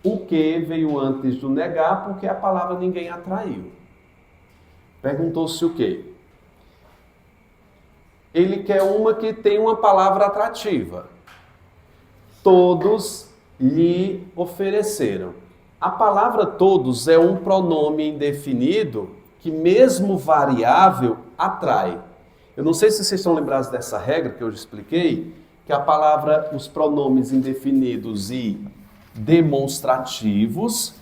O que veio antes do negar porque a palavra ninguém atraiu. Perguntou-se o quê? Ele quer uma que tem uma palavra atrativa. Todos lhe ofereceram. A palavra todos é um pronome indefinido que, mesmo variável, atrai. Eu não sei se vocês estão lembrados dessa regra que eu já expliquei, que a palavra, os pronomes indefinidos e demonstrativos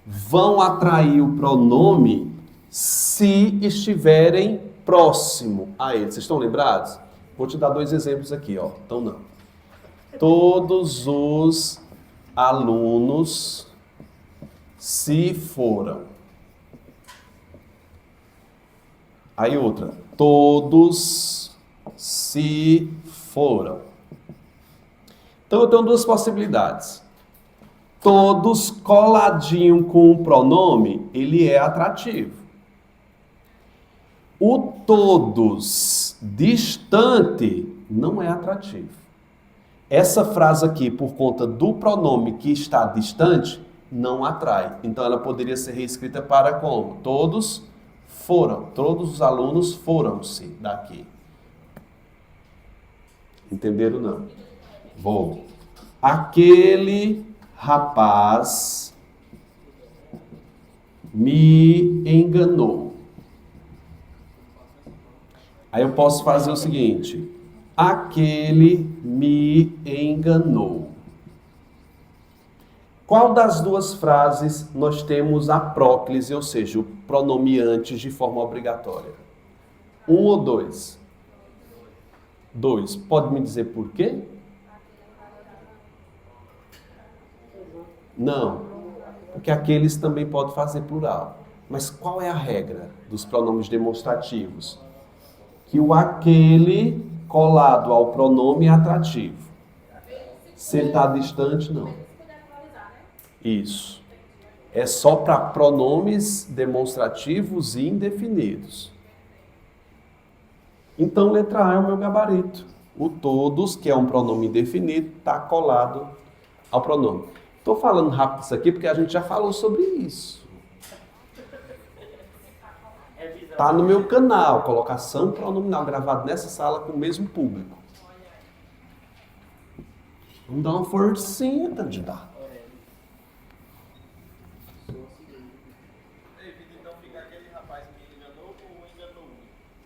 vão atrair o pronome se estiverem próximo a ele. Vocês estão lembrados? Vou te dar 2 exemplos aqui, ó. Então não. Todos os alunos se foram. Aí outra. Todos se foram. Então eu tenho 2 possibilidades. Todos coladinho com o pronome, ele é atrativo. O todos distante não é atrativo. Essa frase aqui, por conta do pronome que está distante, não atrai. Então ela poderia ser reescrita para como? Todos foram. Todos os alunos foram-se daqui. Entenderam não? Vou. Aquele rapaz me enganou. Aí eu posso fazer o seguinte: aquele me enganou. Qual das 2 frases nós temos a próclise, ou seja, o pronome antes de forma obrigatória? 1 ou 2? 2. Pode me dizer por quê? Não, porque aqueles também pode fazer plural. Mas qual é a regra dos pronomes demonstrativos? Que o aquele colado ao pronome é atrativo. Se ele está distante, não. Isso. É só para pronomes demonstrativos e indefinidos. Então, letra A é o meu gabarito. O todos, que é um pronome indefinido, está colado ao pronome. Estou falando rápido isso aqui porque a gente já falou sobre isso. Está no meu canal, colocação pronominal, gravado nessa sala com o mesmo público. Vamos dar uma forcinha, candidato.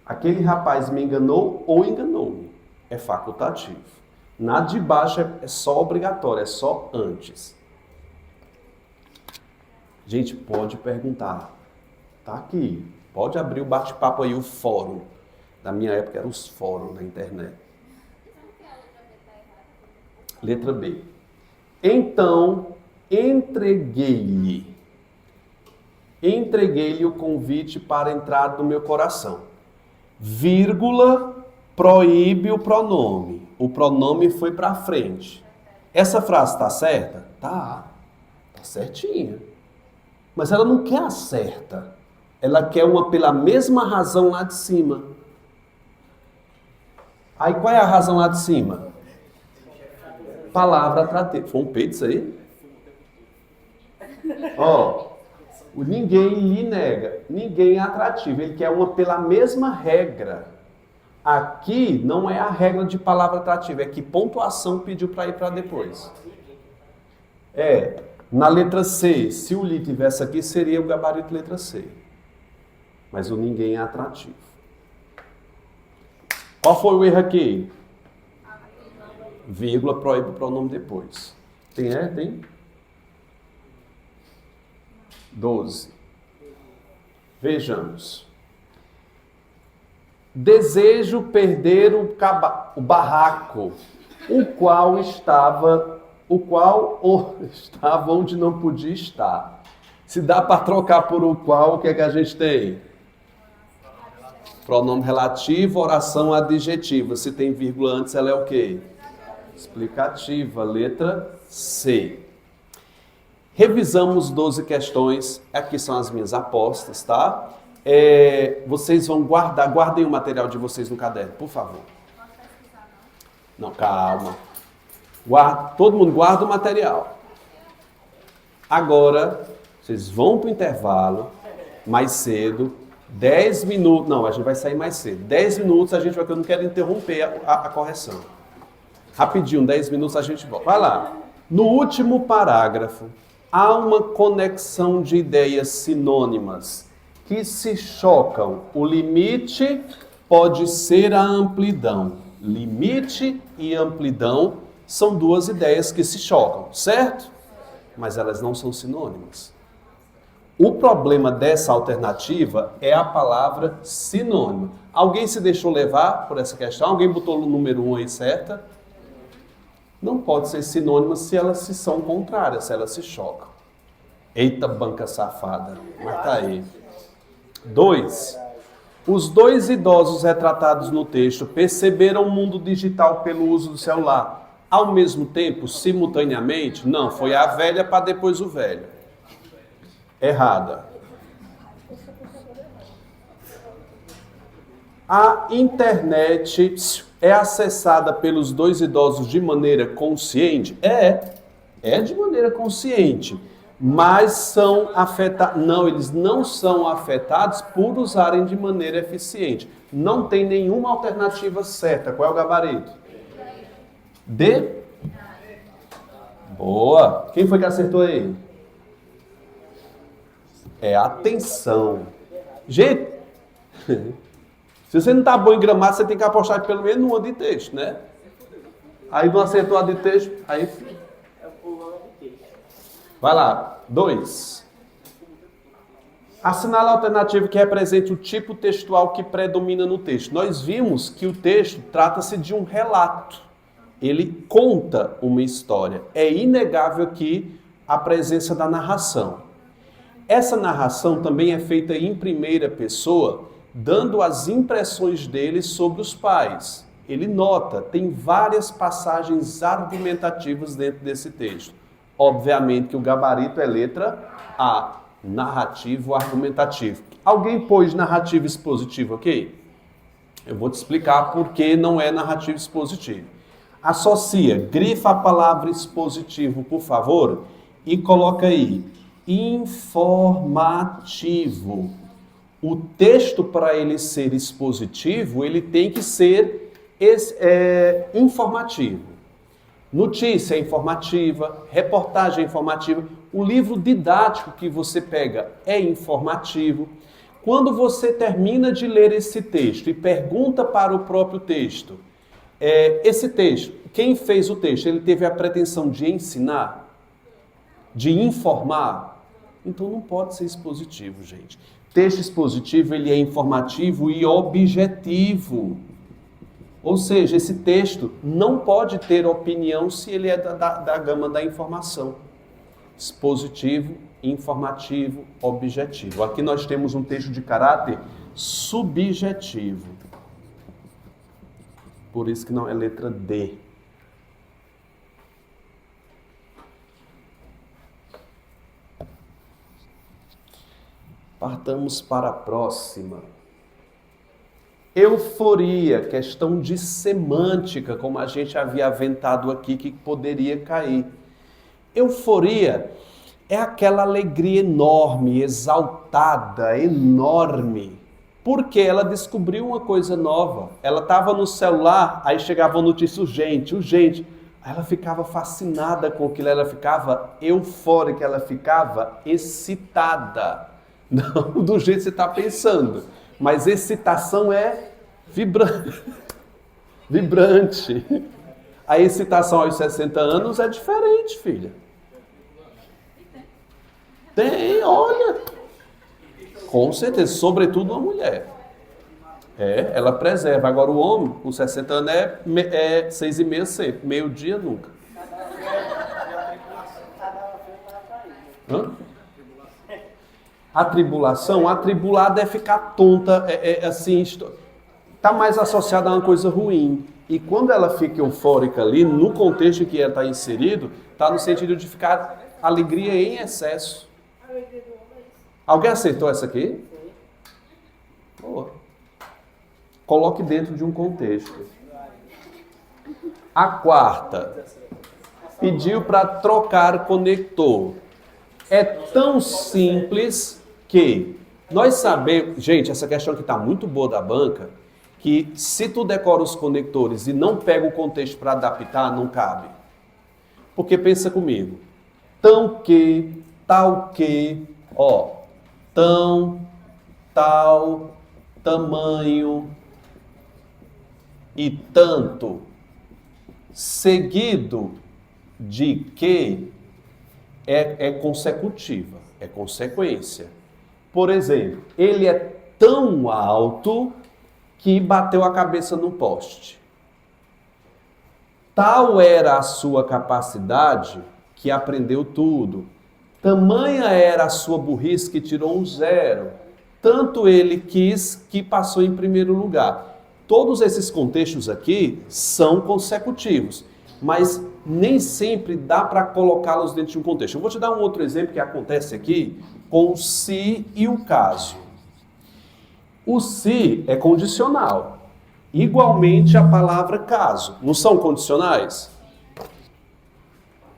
Aquele rapaz me enganou ou enganou-me. É facultativo. Na de baixo é só obrigatório, é só antes. Gente, pode perguntar. Tá aqui. Pode abrir o bate-papo aí, o fórum. Na minha época eram os fóruns da internet. Letra B. Então, entreguei-lhe o convite para entrar no meu coração. Vírgula, proíbe o pronome. O pronome foi para frente. Essa frase está certa? Tá certinha. Mas ela não quer a certa. Ela quer uma pela mesma razão lá de cima. Aí qual é a razão lá de cima? Palavra atrativa. Foi um peito isso aí? Ó, o ninguém lhe nega. Ninguém é atrativo. Ele quer uma pela mesma regra. Aqui não é a regra de palavra atrativa. É que pontuação pediu para ir para depois. Na letra C, se o li tivesse aqui, seria o gabarito letra C. Mas o ninguém é atrativo. Qual foi o erro aqui? Vírgula, proíbe o pronome depois. Tem? 12. Vejamos. Desejo perder o barraco, o qual estava onde não podia estar. Se dá para trocar por o qual, o que é que a gente tem? Pronome relativo, oração adjetiva. Se tem vírgula antes, ela é o quê? Explicativa, letra C. Revisamos 12 questões. Aqui são as minhas apostas, tá? Vocês vão guardem o material de vocês no caderno, por favor. Não, calma. Todo mundo guarda o material. Agora, vocês vão para o intervalo, mais cedo, 10 minutos. Não, a gente vai sair mais cedo. 10 minutos eu não quero interromper a correção. Rapidinho, 10 minutos a gente volta. Vai lá. No último parágrafo, há uma conexão de ideias sinônimas que se chocam. O limite pode ser a amplidão. Limite e amplidão são duas ideias que se chocam, certo? Mas elas não são sinônimas. O problema dessa alternativa é a palavra sinônimo. Alguém se deixou levar por essa questão? Alguém botou o número 1 aí certa? Não pode ser sinônima se elas se são contrárias, se elas se chocam. Eita, banca safada. Mas tá aí. 2. Os dois idosos retratados no texto perceberam o mundo digital pelo uso do celular. Ao mesmo tempo, simultaneamente? Não, foi a velha para depois o velho. Errada. A internet é acessada pelos dois idosos de maneira consciente? É de maneira consciente. Mas são afetados. Não, eles não são afetados por usarem de maneira eficiente. Não tem nenhuma alternativa certa. Qual é o gabarito? D? Boa. Quem foi que acertou aí? É atenção. Gente, se você não tá bom em gramática, você tem que apostar pelo menos numa de texto, né? Aí não acertou a de texto, aí... Vai lá. 2. Assinala a alternativa que representa o tipo textual que predomina no texto. Nós vimos que o texto trata-se de um relato. Ele conta uma história. É inegável aqui a presença da narração. Essa narração também é feita em primeira pessoa, dando as impressões dele sobre os pais. Ele nota, tem várias passagens argumentativas dentro desse texto. Obviamente que o gabarito é letra A, narrativo argumentativo. Alguém pôs narrativo expositivo aqui? Eu vou te explicar por que não é narrativo expositivo. Associa, grifa a palavra expositivo, por favor, e coloca aí, informativo. O texto, para ele ser expositivo, ele tem que ser informativo. Notícia é informativa, reportagem é informativa, o livro didático que você pega é informativo. Quando você termina de ler esse texto e pergunta para o próprio texto, esse texto, quem fez o texto, ele teve a pretensão de ensinar? De informar? Então não pode ser expositivo, gente. Texto expositivo, ele é informativo e objetivo. Ou seja, esse texto não pode ter opinião se ele é da gama da informação. Expositivo, informativo, objetivo. Aqui nós temos um texto de caráter subjetivo. Por isso que não é letra D. Partamos para a próxima. Euforia, questão de semântica, como a gente havia aventado aqui, que poderia cair. Euforia é aquela alegria enorme, exaltada, enorme, porque ela descobriu uma coisa nova. Ela estava no celular, aí chegava a notícia urgente, urgente. Aí ela ficava fascinada com aquilo, ela ficava eufórica, ela ficava excitada. Não do jeito que você está pensando, mas excitação é vibrante. A excitação aos 60 anos é diferente, filha. Tem, olha. Com certeza, sobretudo uma mulher. Ela preserva. Agora o homem, com 60 anos, é 6h30 sempre. Meio-dia, nunca. Hã? A tribulação, a atribulada é ficar tonta, assim, está mais associada a uma coisa ruim. E quando ela fica eufórica ali, no contexto que ela está inserido, está no sentido de ficar alegria em excesso. Alguém aceitou essa aqui? Boa. Coloque dentro de um contexto. A quarta, pediu para trocar conector. É tão simples que nós sabemos... Gente, essa questão aqui está muito boa da banca, que se tu decora os conectores e não pega o contexto para adaptar, não cabe. Porque pensa comigo. Tão que, tal que, tão, tal, tamanho e tanto, seguido de que é consecutiva, é consequência. Por exemplo, ele é tão alto que bateu a cabeça no poste. Tal era a sua capacidade que aprendeu tudo. Tamanha era a sua burrice que tirou um 0. Tanto ele quis que passou em primeiro lugar. Todos esses contextos aqui são consecutivos, mas nem sempre dá para colocá-los dentro de um contexto. Eu vou te dar um outro exemplo que acontece aqui com o se e o caso. O se é condicional, igualmente a palavra caso. Não são condicionais?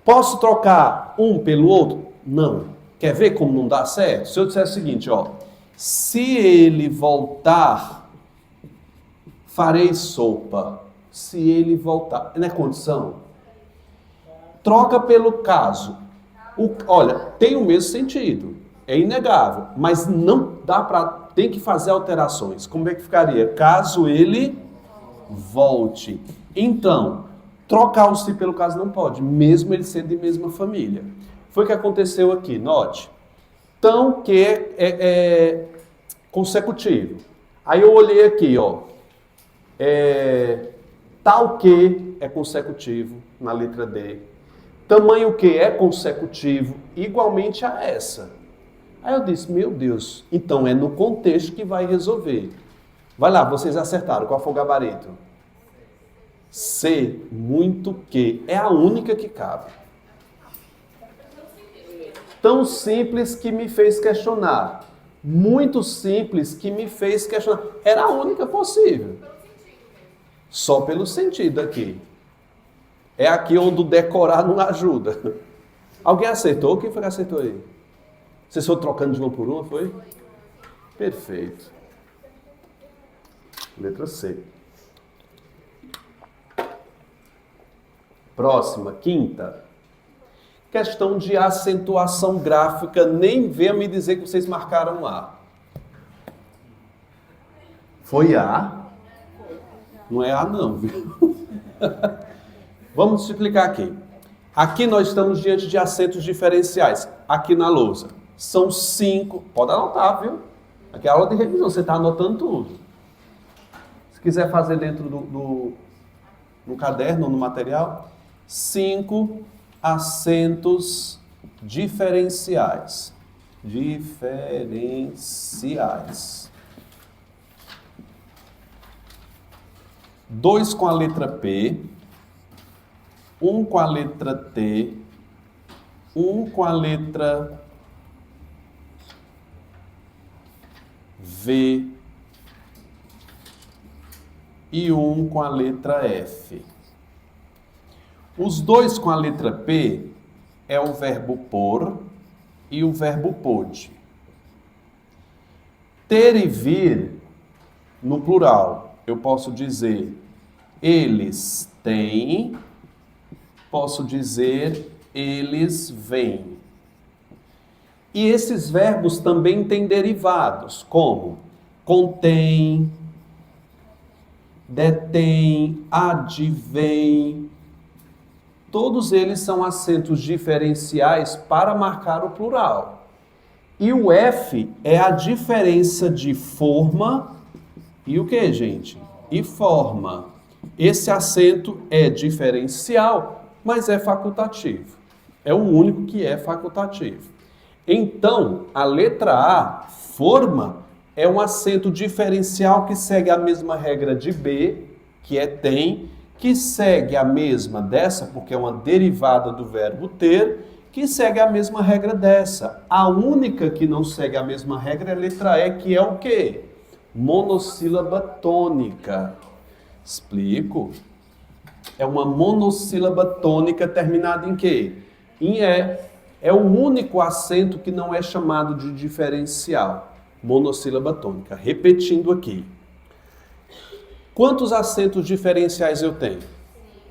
Posso trocar um pelo outro? Não. Quer ver como não dá certo? Se eu disser o seguinte, se ele voltar, farei sopa. Se ele voltar, não é condição? Troca pelo caso. Olha, tem o mesmo sentido, é inegável, mas não dá para, tem que fazer alterações. Como é que ficaria? Caso ele volte. Então, trocar o se pelo caso não pode, mesmo ele sendo de mesma família. Foi o que aconteceu aqui, note. Tão que é consecutivo. Aí eu olhei aqui, tal que é consecutivo na letra D. Tamanho que é consecutivo, igualmente a essa. Aí eu disse, meu Deus, então é no contexto que vai resolver. Vai lá, vocês acertaram, qual foi o gabarito? C, muito que, é a única que cabe. Tão simples que me fez questionar. Muito simples que me fez questionar. Era a única possível. Só pelo sentido aqui. É aqui onde o decorar não ajuda. Alguém acertou? Quem foi que acertou aí? Vocês foram trocando de uma por uma, foi? Perfeito. Letra C. Próxima, quinta. Questão de acentuação gráfica. Nem venha me dizer que vocês marcaram lá. Foi A? Não é A não, viu? Vamos explicar aqui. Aqui nós estamos diante de acentos diferenciais. Aqui na lousa. São 5. Pode anotar, viu? Aqui é a aula de revisão, você está anotando tudo. Se quiser fazer dentro no caderno ou no material, 5 acentos diferenciais. Diferenciais. 2 com a letra P, 1 com a letra T, 1 com a letra V e 1 com a letra F. Os 2 com a letra P é o verbo pôr e o verbo pôde. Ter e vir, no plural, eu posso dizer eles têm, posso dizer eles vêm. E esses verbos também têm derivados, como contém, detém, advém. Todos eles são acentos diferenciais para marcar o plural. E o F é a diferença de forma e o que, gente? E forma. Esse acento é diferencial, mas é facultativo. É o único que é facultativo. Então, a letra A, forma, é um acento diferencial que segue a mesma regra de B, que é tem, que segue a mesma dessa, porque é uma derivada do verbo ter, que segue a mesma regra dessa. A única que não segue a mesma regra é a letra E, que é o quê? Monossílaba tônica. Explico. É uma monossílaba tônica terminada em quê? Em E. É o único acento que não é chamado de diferencial. Monossílaba tônica. Repetindo aqui. Quantos acentos diferenciais eu tenho?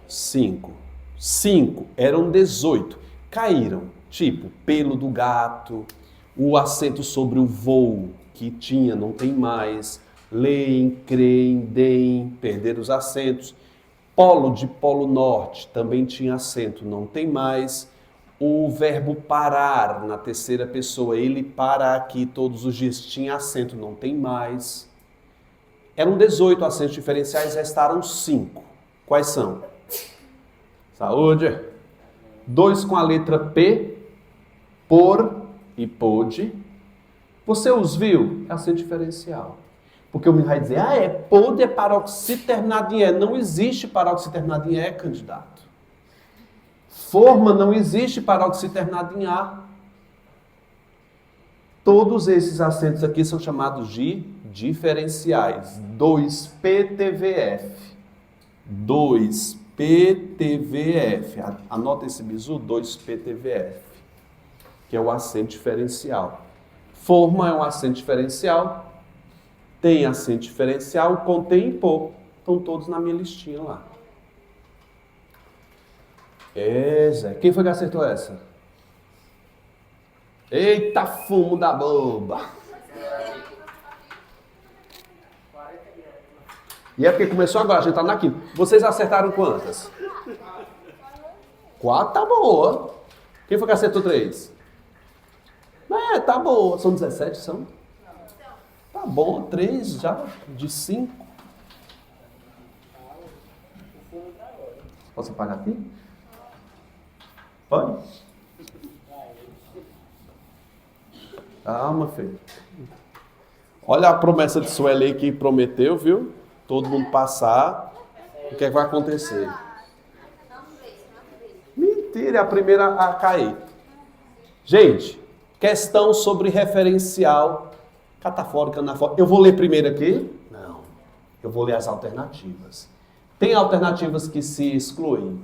5. 5. Eram 18. Caíram. Tipo, pelo do gato, o acento sobre o voo que tinha, não tem mais. Leem, creem, deem, perderam os acentos. Polo de polo norte também tinha acento, não tem mais. O verbo parar na terceira pessoa, ele para aqui todos os dias, tinha acento, não tem mais. Eram 18 acentos diferenciais, restaram 5. Quais são? Saúde. 2 com a letra P, por e pôde. Você os viu? É acento diferencial. Porque o menino vai dizer, é pôde, é paroxítona terminado em E. Não existe paroxítona terminado em E, candidato. Forma não existe paroxítona terminado em A. Todos esses acentos aqui são chamados de diferenciais. 2PTVF. 2PTVF. Anota esse bizu, 2PTVF. Que é o acento diferencial. Forma é um acento diferencial. Tem acento diferencial, contém e pô. Estão todos na minha listinha lá. Zé. Quem foi que acertou essa? Eita, fumo da boba! E é porque começou agora, a gente tá na quinta. Vocês acertaram quantas? 4, tá boa. Quem foi que acertou 3? Tá boa. São 17, são? Tá bom, 3 já de 5. Posso apagar aqui? Pode? Calma, filho. Olha a promessa de Sueli aí que prometeu, viu? Todo mundo passar. O que é que vai acontecer? Mentira, é a primeira a cair. Gente, questão sobre referencial catafórica, anafórica. Eu vou ler primeiro aqui? Não. Eu vou ler as alternativas. Tem alternativas que se excluem.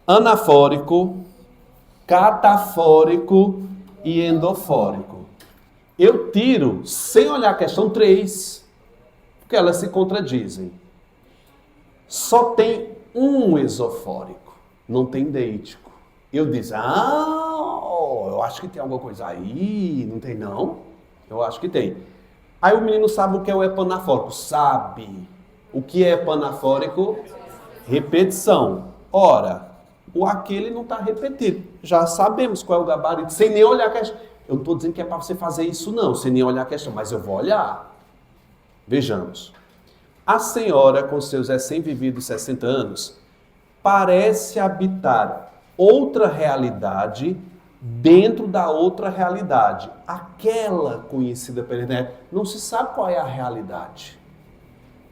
Anafórico, catafórico e endofórico. Eu tiro, sem olhar a questão, 3, porque elas se contradizem. Só tem um esofórico, não tem deítico. Eu disse, eu acho que tem alguma coisa aí, não tem não? Eu acho que tem. Aí o menino sabe o que é o epanafórico? Sabe. O que é epanafórico? Repetição. Ora, o aquele não está repetido. Já sabemos qual é o gabarito, sem nem olhar a questão. Eu não estou dizendo que é para você fazer isso não, sem nem olhar a questão, mas eu vou olhar. Vejamos. A senhora, com seus recém-vividos 60 anos, parece habitar outra realidade dentro da outra realidade. Aquela conhecida pela internet. Não se sabe qual é a realidade.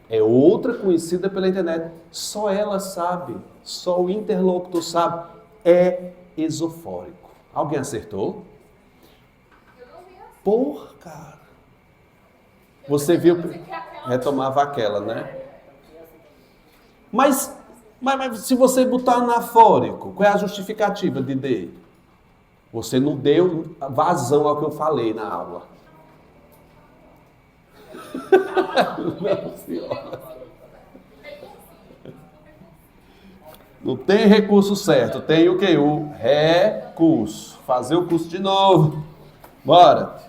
É outra conhecida pela internet. Só ela sabe. Só o interlocutor sabe. É esofórico. Alguém acertou? Porra, cara. Você viu? Retomava aquela, né? Mas se você botar anafórico, qual é a justificativa de D? Você não deu vazão ao que eu falei na aula. Não, senhora. Não tem recurso certo, tem o quê? O recurso. Fazer o curso de novo. Bora.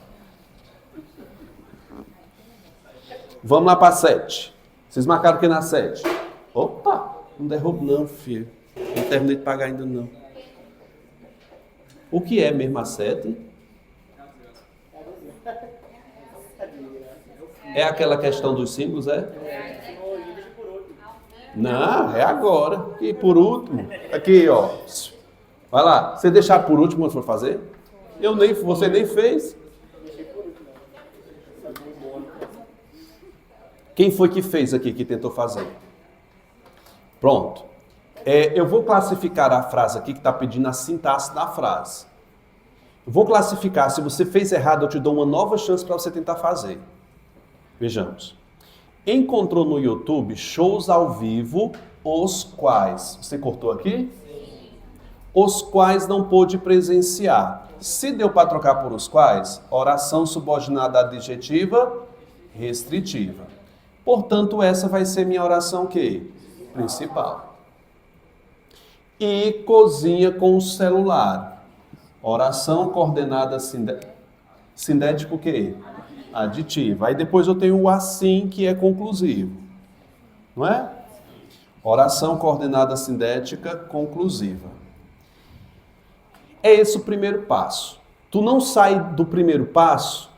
Vamos lá para 7. Vocês marcaram o que na 7? Opa, não derrubo não, filho. Não terminei de pagar ainda não. O que é mesmo a 7? É aquela questão dos símbolos, é? Não, é agora. E por último, aqui, ó. Vai lá. Você deixar por último quando for fazer? Você nem fez. Quem foi que fez aqui, que tentou fazer? Pronto. Eu vou classificar a frase aqui que está pedindo a sintaxe da frase. Eu vou classificar. Se você fez errado, eu te dou uma nova chance para você tentar fazer. Vejamos. Encontrou no YouTube shows ao vivo, os quais... Você cortou aqui? Sim. Os quais não pôde presenciar. Se deu para trocar por os quais, oração subordinada adjetiva restritiva. Portanto, essa vai ser minha oração o quê? Principal. E cozinha com o celular. Oração coordenada sindética o quê? Aditiva. Aí depois eu tenho o assim, que é conclusivo. Não é? Oração coordenada sindética conclusiva. É esse o primeiro passo. Tu não sai do primeiro passo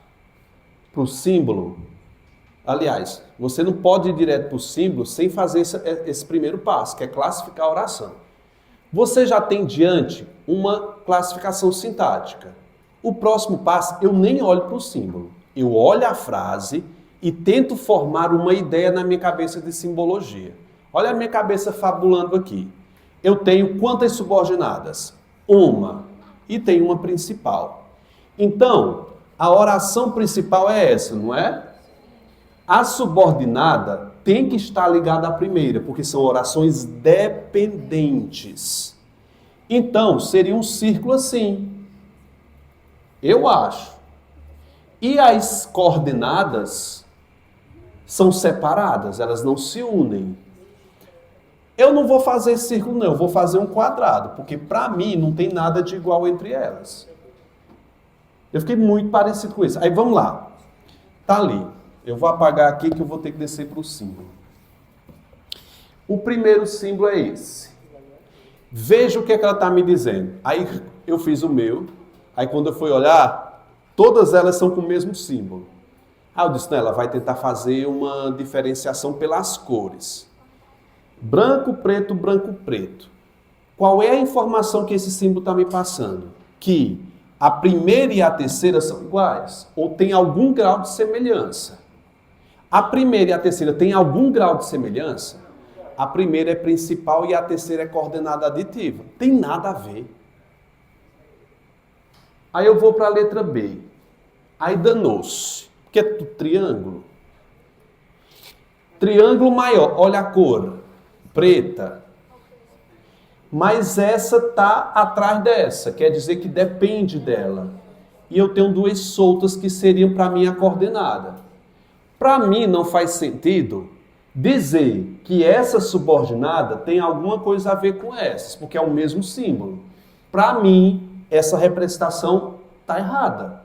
para o símbolo. Aliás, você não pode ir direto para o símbolo sem fazer esse primeiro passo, que é classificar a oração. Você já tem diante uma classificação sintática. O próximo passo, eu nem olho para o símbolo. Eu olho a frase e tento formar uma ideia na minha cabeça de simbologia. Olha a minha cabeça fabulando aqui. Eu tenho quantas subordinadas? Uma. E tenho uma principal. Então, a oração principal é essa, não é? A subordinada tem que estar ligada à primeira, porque são orações dependentes. Então, seria um círculo assim. Eu acho. E as coordenadas são separadas, elas não se unem. Eu não vou fazer círculo, não, eu vou fazer um quadrado, porque para mim não tem nada de igual entre elas. Eu fiquei muito parecido com isso. Aí vamos lá. Tá ali. Eu vou apagar aqui que eu vou ter que descer para o símbolo. O primeiro símbolo é esse. Veja o que ela está me dizendo. Aí eu fiz o meu. Aí quando eu fui olhar, todas elas são com o mesmo símbolo. Aí eu disse, não, ela vai tentar fazer uma diferenciação pelas cores. Branco, preto, branco, preto. Qual é a informação que esse símbolo está me passando? Que a primeira e a terceira são iguais? Ou tem algum grau de semelhança? A primeira e a terceira têm algum grau de semelhança? A primeira é principal e a terceira é coordenada aditiva. Tem nada a ver. Aí eu vou para a letra B. Aí danou-se. Porque é triângulo. Triângulo maior. Olha a cor. Preta. Mas essa está atrás dessa. Quer dizer que depende dela. E eu tenho duas soltas que seriam para mim a coordenada. Para mim não faz sentido dizer que essa subordinada tem alguma coisa a ver com essas, porque é o mesmo símbolo. Para mim, essa representação está errada.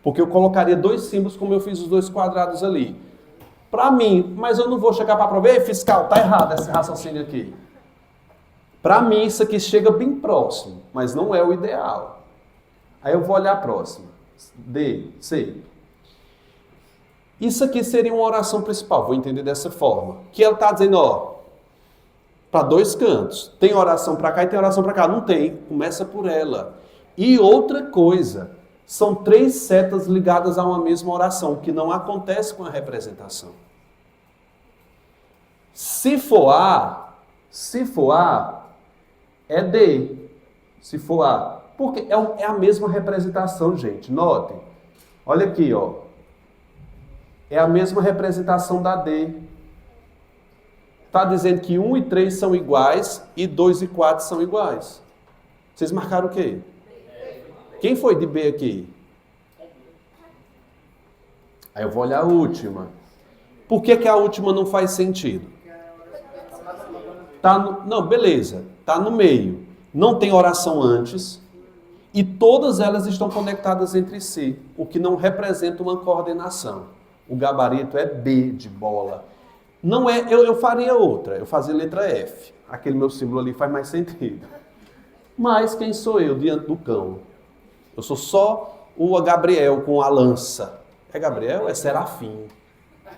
Porque eu colocaria dois símbolos como eu fiz os dois quadrados ali. Para mim, mas eu não vou chegar para a prova. Ei, fiscal, tá errado esse raciocínio aqui. Para mim, isso aqui chega bem próximo, mas não é o ideal. Aí eu vou olhar a próxima. D, C. Isso aqui seria uma oração principal, vou entender dessa forma. Que ela está dizendo, ó, para dois cantos. Tem oração para cá e tem oração para cá. Não tem, começa por ela. E outra coisa, são três setas ligadas a uma mesma oração, que não acontece com a representação. Se for A, é D. Se for A. Porque é a mesma representação, gente. Notem. Olha aqui, ó. É a mesma representação da D. Está dizendo que 1 e 3 são iguais e 2 e 4 são iguais. Vocês marcaram o quê? Quem foi de B aqui? Aí eu vou olhar a última. Por que a última não faz sentido? Não, beleza. Está no meio. Não tem oração antes. E todas elas estão conectadas entre si. O que não representa uma coordenação. O gabarito é B de bola. Não é, eu faria outra. Eu fazia letra F. Aquele meu símbolo ali faz mais sentido. Mas quem sou eu diante do cão? Eu sou só o Gabriel com a lança. É Gabriel? É Serafim.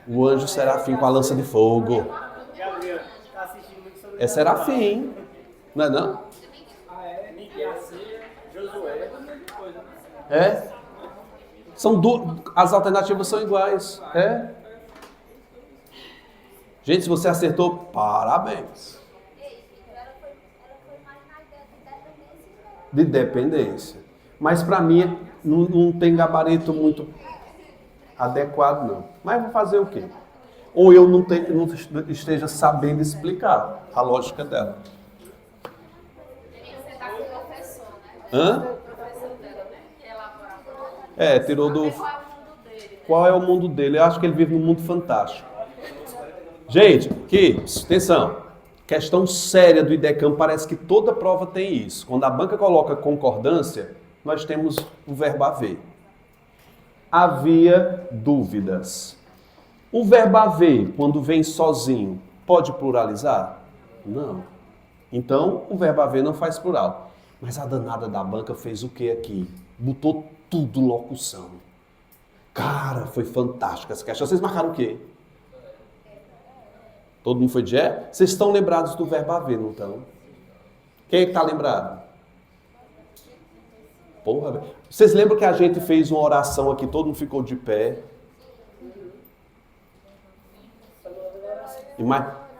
O anjo Serafim com a lança de fogo. Gabriel, tá assistindo muito sobre É Serafim. Não é não? Josué. É? As alternativas são iguais. É? Gente, se você acertou, parabéns. De dependência. Mas para mim não tem gabarito muito adequado, não. Mas vou fazer o quê? Ou eu não esteja sabendo explicar a lógica dela. Você tá com o professor, né? Hã? O professor dela, né? Que elaborava. É, tirou do... Qual é o mundo dele? Qual é o mundo dele? Eu acho que ele vive num mundo fantástico. Gente, aqui, atenção. Questão séria do IDECAM, parece que toda prova tem isso. Quando a banca coloca concordância, nós temos o verbo haver. Havia dúvidas. O verbo haver, quando vem sozinho, pode pluralizar? Não. Então, o verbo haver não faz plural. Mas a danada da banca fez o que aqui? Botou tudo locução. Cara, foi fantástico essa questão. Vocês marcaram o quê? Todo mundo foi de é? Vocês estão lembrados do verbo haver, não estão? Quem é que está lembrado? Porra, vocês lembram que a gente fez uma oração aqui, todo mundo ficou de pé?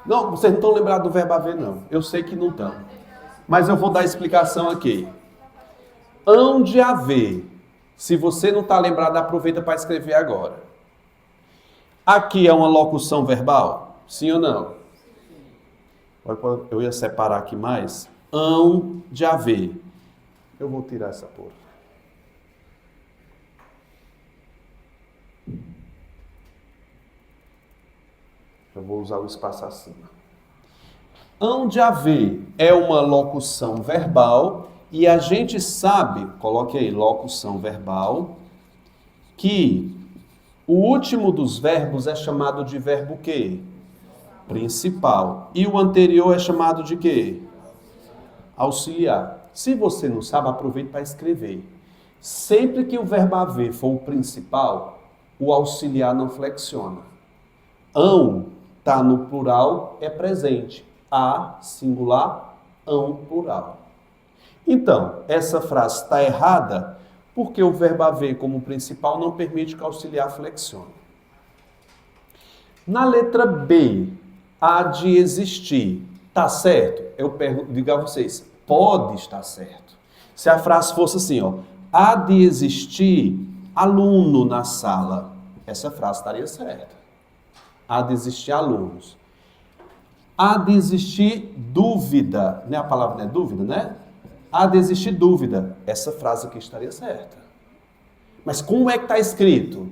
Não, vocês não estão lembrados do verbo haver, não. Eu sei que não estão. Mas eu vou dar a explicação aqui. Hão de haver. Se você não está lembrado, aproveita para escrever agora. Aqui é uma locução verbal? Sim ou não? Eu ia separar aqui mais. Hão de haver. Eu vou tirar essa porra. Eu vou usar o espaço acima. Hão de haver é uma locução verbal e a gente sabe, coloque aí, locução verbal, que o último dos verbos é chamado de verbo quê? Principal. E o anterior é chamado de quê? Auxiliar. Se você não sabe, aproveite para escrever. Sempre que o verbo haver for o principal, o auxiliar não flexiona. Hão está no plural, é presente. A, singular, hão, plural. Então, essa frase está errada porque o verbo haver como principal não permite que o auxiliar flexione. Na letra B, há de existir. Está certo? Eu digo a vocês, pode estar certo. Se a frase fosse assim, ó, há de existir aluno na sala, essa frase estaria certa. Há de existir alunos. Há de existir dúvida, né? A palavra não é dúvida, né? Há de existir dúvida. Essa frase aqui estaria certa. Mas como é que está escrito?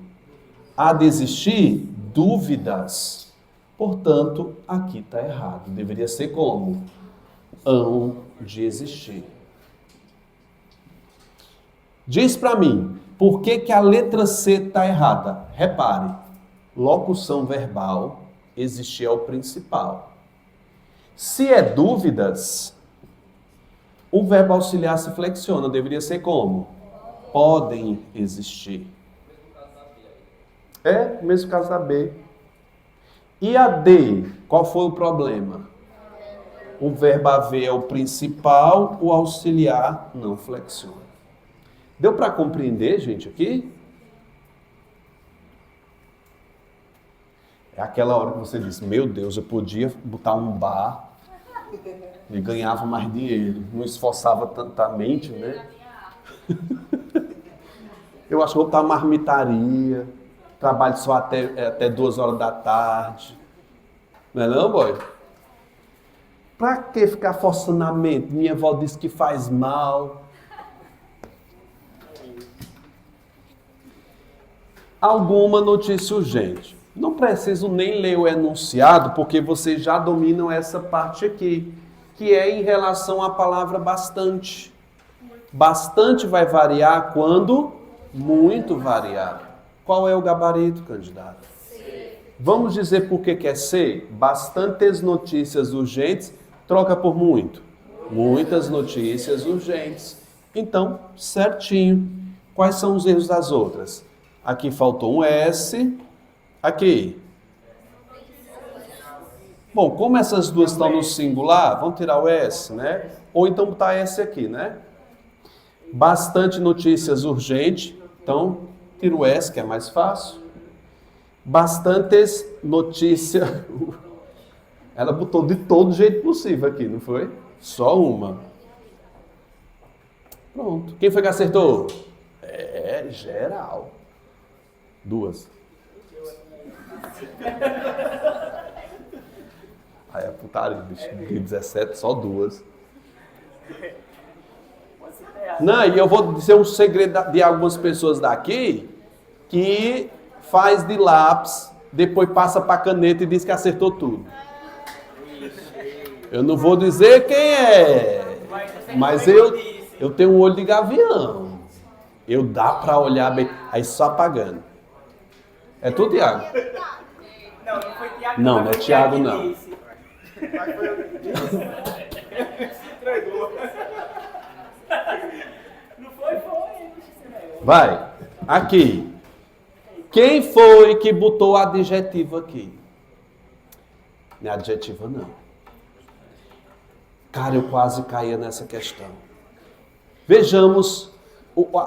Há de existir dúvidas. Portanto, aqui está errado. Deveria ser como? Hão de existir. Diz para mim, Por que que a letra C está errada? Repare, locução verbal, existir é o principal. Se é dúvidas, o verbo auxiliar se flexiona, deveria ser como? Podem existir. É, mesmo caso da B. E a D, qual foi o problema? O verbo haver é o principal, o auxiliar não flexiona. Deu para compreender, gente, aqui? É aquela hora que você diz, meu Deus, eu podia botar um bar e ganhava mais dinheiro. Não esforçava tantamente, né? Eu acho que vou botar uma marmitaria, trabalho só até 2 horas da tarde. Não é não, boy? Pra que ficar forçando a mente? Minha avó disse que faz mal. Alguma notícia urgente. Não preciso nem ler o enunciado, porque vocês já dominam essa parte aqui, que é em relação à palavra bastante. Bastante vai variar quando muito variar. Qual é o gabarito, candidato? C. Vamos dizer por que é C? Bastantes notícias urgentes, troca por muito. Muitas notícias urgentes. Então, certinho. Quais são os erros das outras? Aqui faltou um S. Aqui. Bom, como essas duas estão no singular, vamos tirar o S, né? Ou então botar S aqui, né? Bastante notícias urgentes. Então, tira o S, que é mais fácil. Bastantes notícias. Ela botou de todo jeito possível aqui, não foi? Só uma. Pronto. Quem foi que acertou? É, geral. 2. Aí é putaria, bicho. De 17, só 2. Não, e eu vou dizer um segredo de algumas pessoas daqui que faz de lápis, depois passa para caneta e diz que acertou tudo. Eu não vou dizer quem é, mas eu tenho um olho de gavião. Eu dá para olhar bem, aí só apagando. É tu, Tiago? Não, não foi Tiago. Não, não é Tiago, não. Mas foi eu que disse. Se entregou. Não foi? Vai, aqui. Quem foi que botou adjetivo aqui? Não é adjetiva, não. Cara, eu quase caía nessa questão. Vejamos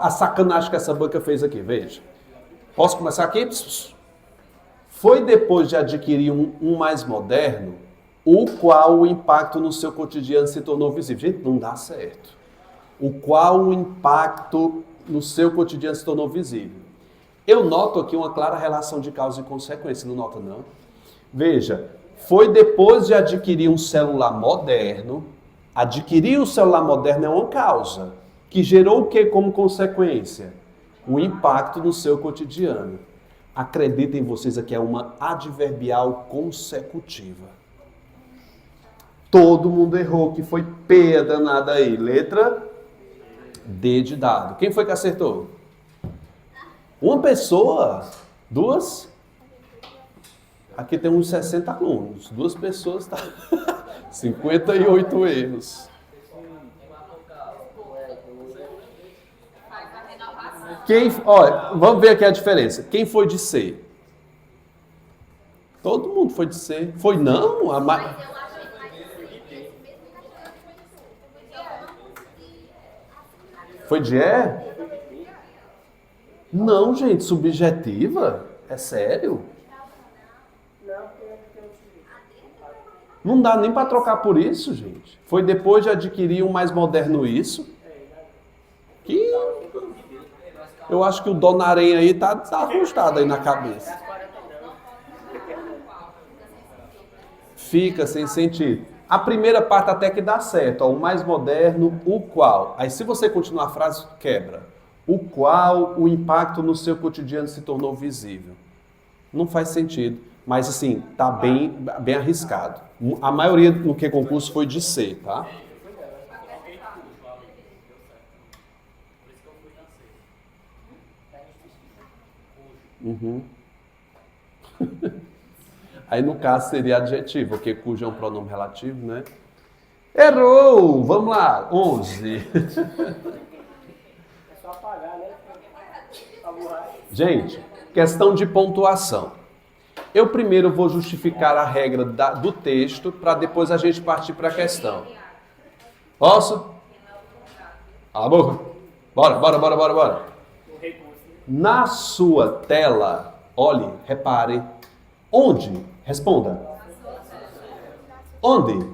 a sacanagem que essa banca fez aqui, veja. Posso começar aqui? Foi depois de adquirir um mais moderno, o qual o impacto no seu cotidiano se tornou visível. Gente, não dá certo. O qual o impacto no seu cotidiano se tornou visível. Eu noto aqui uma clara relação de causa e consequência, não nota não? Veja, foi depois de adquirir um celular moderno, adquirir o celular moderno é uma causa, que gerou o que como consequência? O impacto no seu cotidiano. Acreditem vocês, aqui é uma adverbial consecutiva. Todo mundo errou, que foi P a danada aí. Letra D de dado. Quem foi que acertou? Uma pessoa? 2? Aqui tem uns 60 alunos. 2 pessoas, tá? 58 erros. Olha, vamos ver aqui a diferença. Quem foi de C? Todo mundo foi de C. Foi não? Foi de E? Não, gente, subjetiva? É sério? Não dá nem para trocar por isso, gente. Foi depois de adquirir um mais moderno isso? Que eu acho que o Donarém aí tá ajustado aí na cabeça. Fica sem sentido. A primeira parte até que dá certo, ó, o mais moderno, o qual. Aí se você continuar a frase, quebra. O qual o impacto no seu cotidiano se tornou visível. Não faz sentido, mas assim, tá bem arriscado. A maioria no que concurso foi de C, tá? Uhum. Aí no caso seria adjetivo, porque cujo é um pronome relativo, né? Errou! Vamos lá, 11. É só apagar, né? A borracha. Gente, questão de pontuação. Eu primeiro vou justificar a regra do texto para depois a gente partir para a questão. Posso? Cala a boca. Bora. O recurso. Na sua tela, olhe, repare. Onde? Responda. Onde?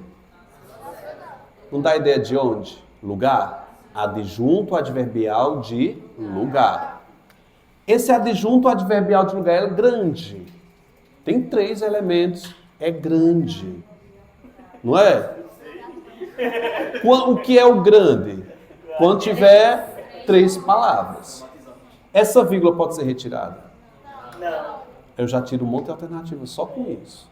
Não dá ideia de onde? Lugar? Adjunto adverbial de lugar. Esse adjunto adverbial de lugar é grande. Tem 3 elementos. É grande. Não é? O que é o grande? Quando tiver 3 palavras. Essa vírgula pode ser retirada? Não. Eu já tiro um monte de alternativas só com isso.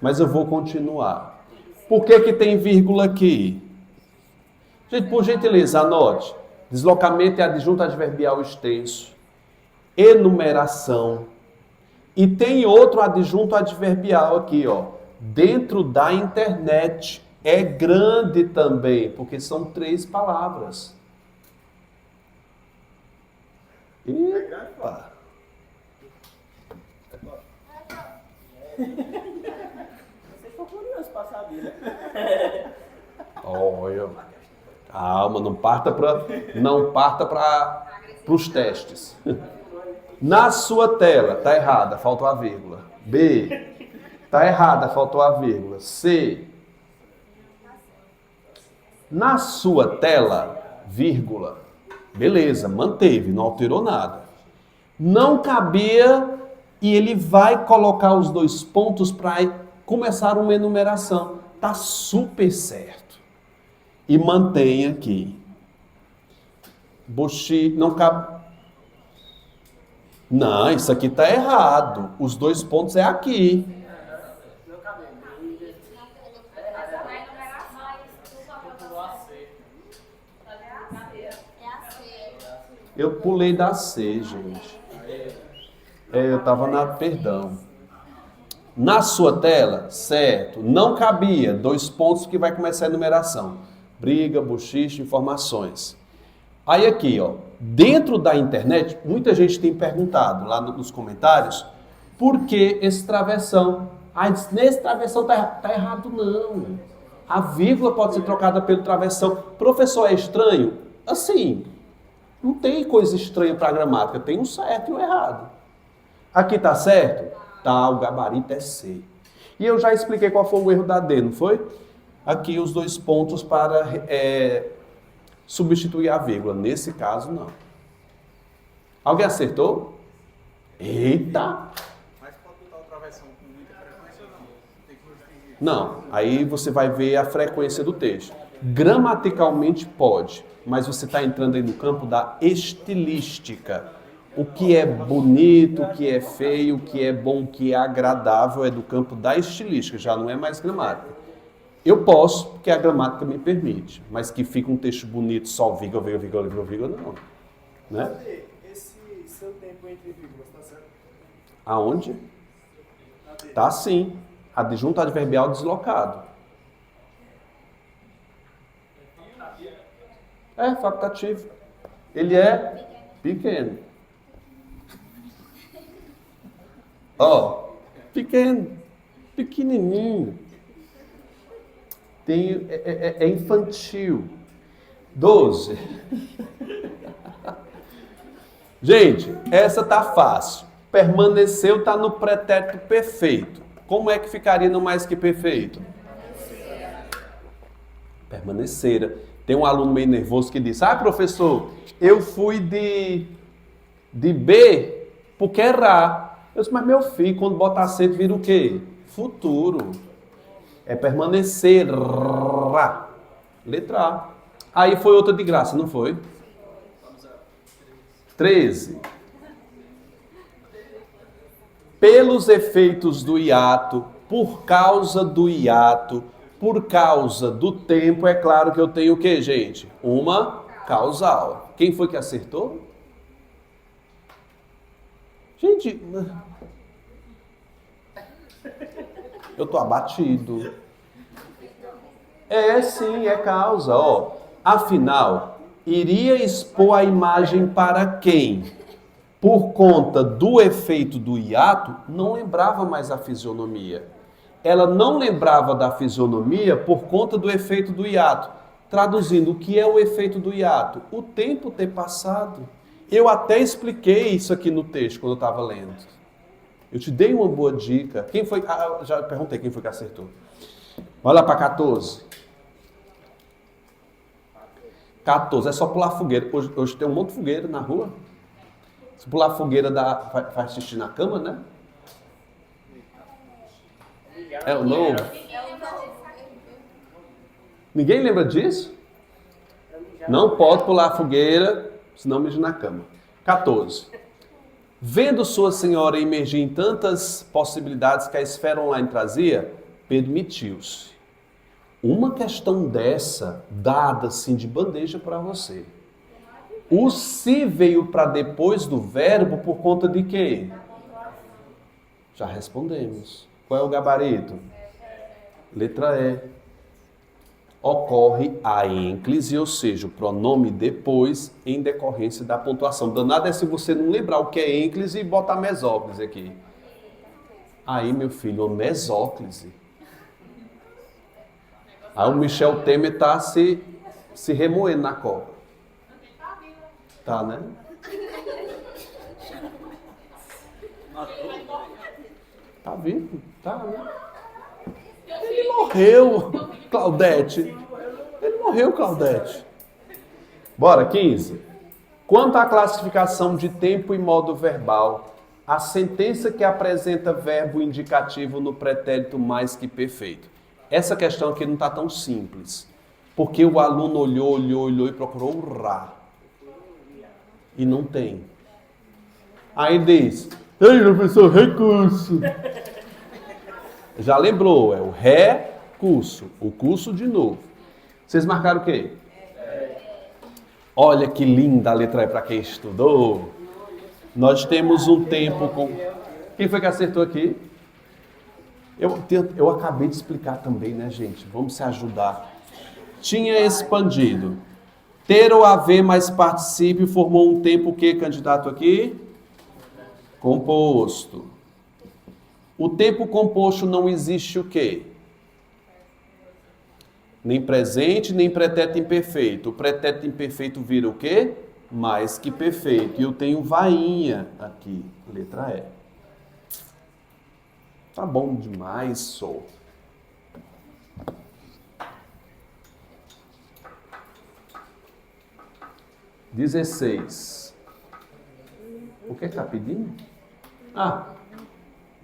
Mas eu vou continuar. Por que tem vírgula aqui? Gente, por gentileza, anote. Deslocamento é adjunto adverbial extenso. Enumeração. E tem outro adjunto adverbial aqui, ó. Dentro da internet. É grande também, porque são 3 palavras. Epa! Vocês estão curiosos para saber, né? Olha. Calma, não parta para os testes. Na sua tela, tá errada, faltou a vírgula. B, tá errada, faltou a vírgula. C, na sua tela, vírgula. Beleza, manteve, não alterou nada. Não cabia e ele vai colocar os 2 pontos para começar uma enumeração. Tá super certo. E mantém aqui. Bochi, não cabe. Não, isso aqui tá errado. Os 2 pontos é aqui. Não cabeu. Essa vai numerar mais. Pulou a C. Eu pulei da C, gente. Eu tava perdão. Na sua tela, certo, não cabia 2 pontos que vai começar a enumeração. Briga, bochiche, informações. Aí aqui, ó, dentro da internet, muita gente tem perguntado lá nos comentários, por que esse travessão? Ah, nesse travessão tá errado, não. A vírgula pode ser trocada pelo travessão. Professor, é estranho? Assim, não tem coisa estranha para a gramática, tem um certo e um errado. Aqui tá certo? Tá, o gabarito é C. E eu já expliquei qual foi o erro da D, não foi? Aqui os 2 pontos para substituir a vírgula. Nesse caso, não. Alguém acertou? Eita! Mas pode botar o travessão com muita frequência ou não? Tem que restringir. Não, aí você vai ver a frequência do texto. Gramaticalmente pode, mas você está entrando aí no campo da estilística. O que é bonito, o que é feio, o que é bom, o que é agradável é do campo da estilística, já não é mais gramática. Eu posso, porque a gramática me permite, mas que fica um texto bonito, só vírgula, não. Né? Cadê esse seu tempo entre vírgulas, tá certo? Aonde? Tá sim. Adjunto adverbial deslocado. É facultativo. Ele é pequeno. Ó, pequeno, pequenininho. É infantil. 12. Gente, essa tá fácil. Permaneceu tá no pretérito perfeito. Como é que ficaria no mais que perfeito? Permanecera. Tem um aluno meio nervoso que diz: ah, professor, eu fui de B porque é Rá. Eu disse: mas meu filho, quando bota acento vira o quê? Futuro. É permanecer. Letra A. Aí foi outra de graça, não foi? 13. Pelos efeitos do hiato, por causa do hiato, por causa do tempo, é claro que eu tenho o quê, gente? Uma causal. Quem foi que acertou? Gente, eu tô abatido. Sim, é causa, ó. Afinal, iria expor a imagem para quem, por conta do efeito do hiato, não lembrava mais a fisionomia. Ela não lembrava da fisionomia por conta do efeito do hiato. Traduzindo, o que é o efeito do hiato? O tempo ter passado. Eu até expliquei isso aqui no texto quando eu estava lendo. Eu te dei uma boa dica. Quem foi? Já perguntei quem foi que acertou. Olha lá para 14. 14, é só pular fogueira. Hoje tem um monte de fogueira na rua. Se pular fogueira, faz xixi na cama, né? É o novo. Ninguém lembra disso? Não pode pular fogueira, senão mija na cama. 14. Vendo sua senhora emergir em tantas possibilidades que a esfera online trazia, permitiu-se. Uma questão dessa, dada assim de bandeja para você. O se veio para depois do verbo por conta de quê? Já respondemos. Qual é o gabarito? Letra E. Ocorre a ênclise, ou seja, o pronome depois em decorrência da pontuação. Danado é se você não lembrar o que é ênclise e botar mesóclise aqui. Aí, meu filho, mesóclise. Aí o Michel Temer tá se remoendo na copa. Tá, né? Tá vivo? Tá, né? Ele morreu, Claudete. Ele morreu, Claudete. Bora, 15. Quanto à classificação de tempo e modo verbal, a sentença que apresenta verbo indicativo no pretérito mais que perfeito. Essa questão aqui não está tão simples, porque o aluno olhou e procurou o Rá. E não tem. Aí diz, ei, professor, recurso. Já lembrou, é o recurso, o curso de novo. Vocês marcaram o quê? Olha que linda a letra E para quem estudou. Nós temos um tempo com... Quem foi que acertou aqui? Eu acabei de explicar também, né, gente? Vamos se ajudar. Tinha expandido. Ter ou haver mais particípio formou um tempo o que, candidato aqui? Composto. O tempo composto não existe o quê? Nem presente, nem pretérito imperfeito. O pretérito imperfeito vira o quê? Mais que perfeito. E eu tenho vainha aqui, letra E. Tá bom demais, sou. Dezesseis. O que está pedindo?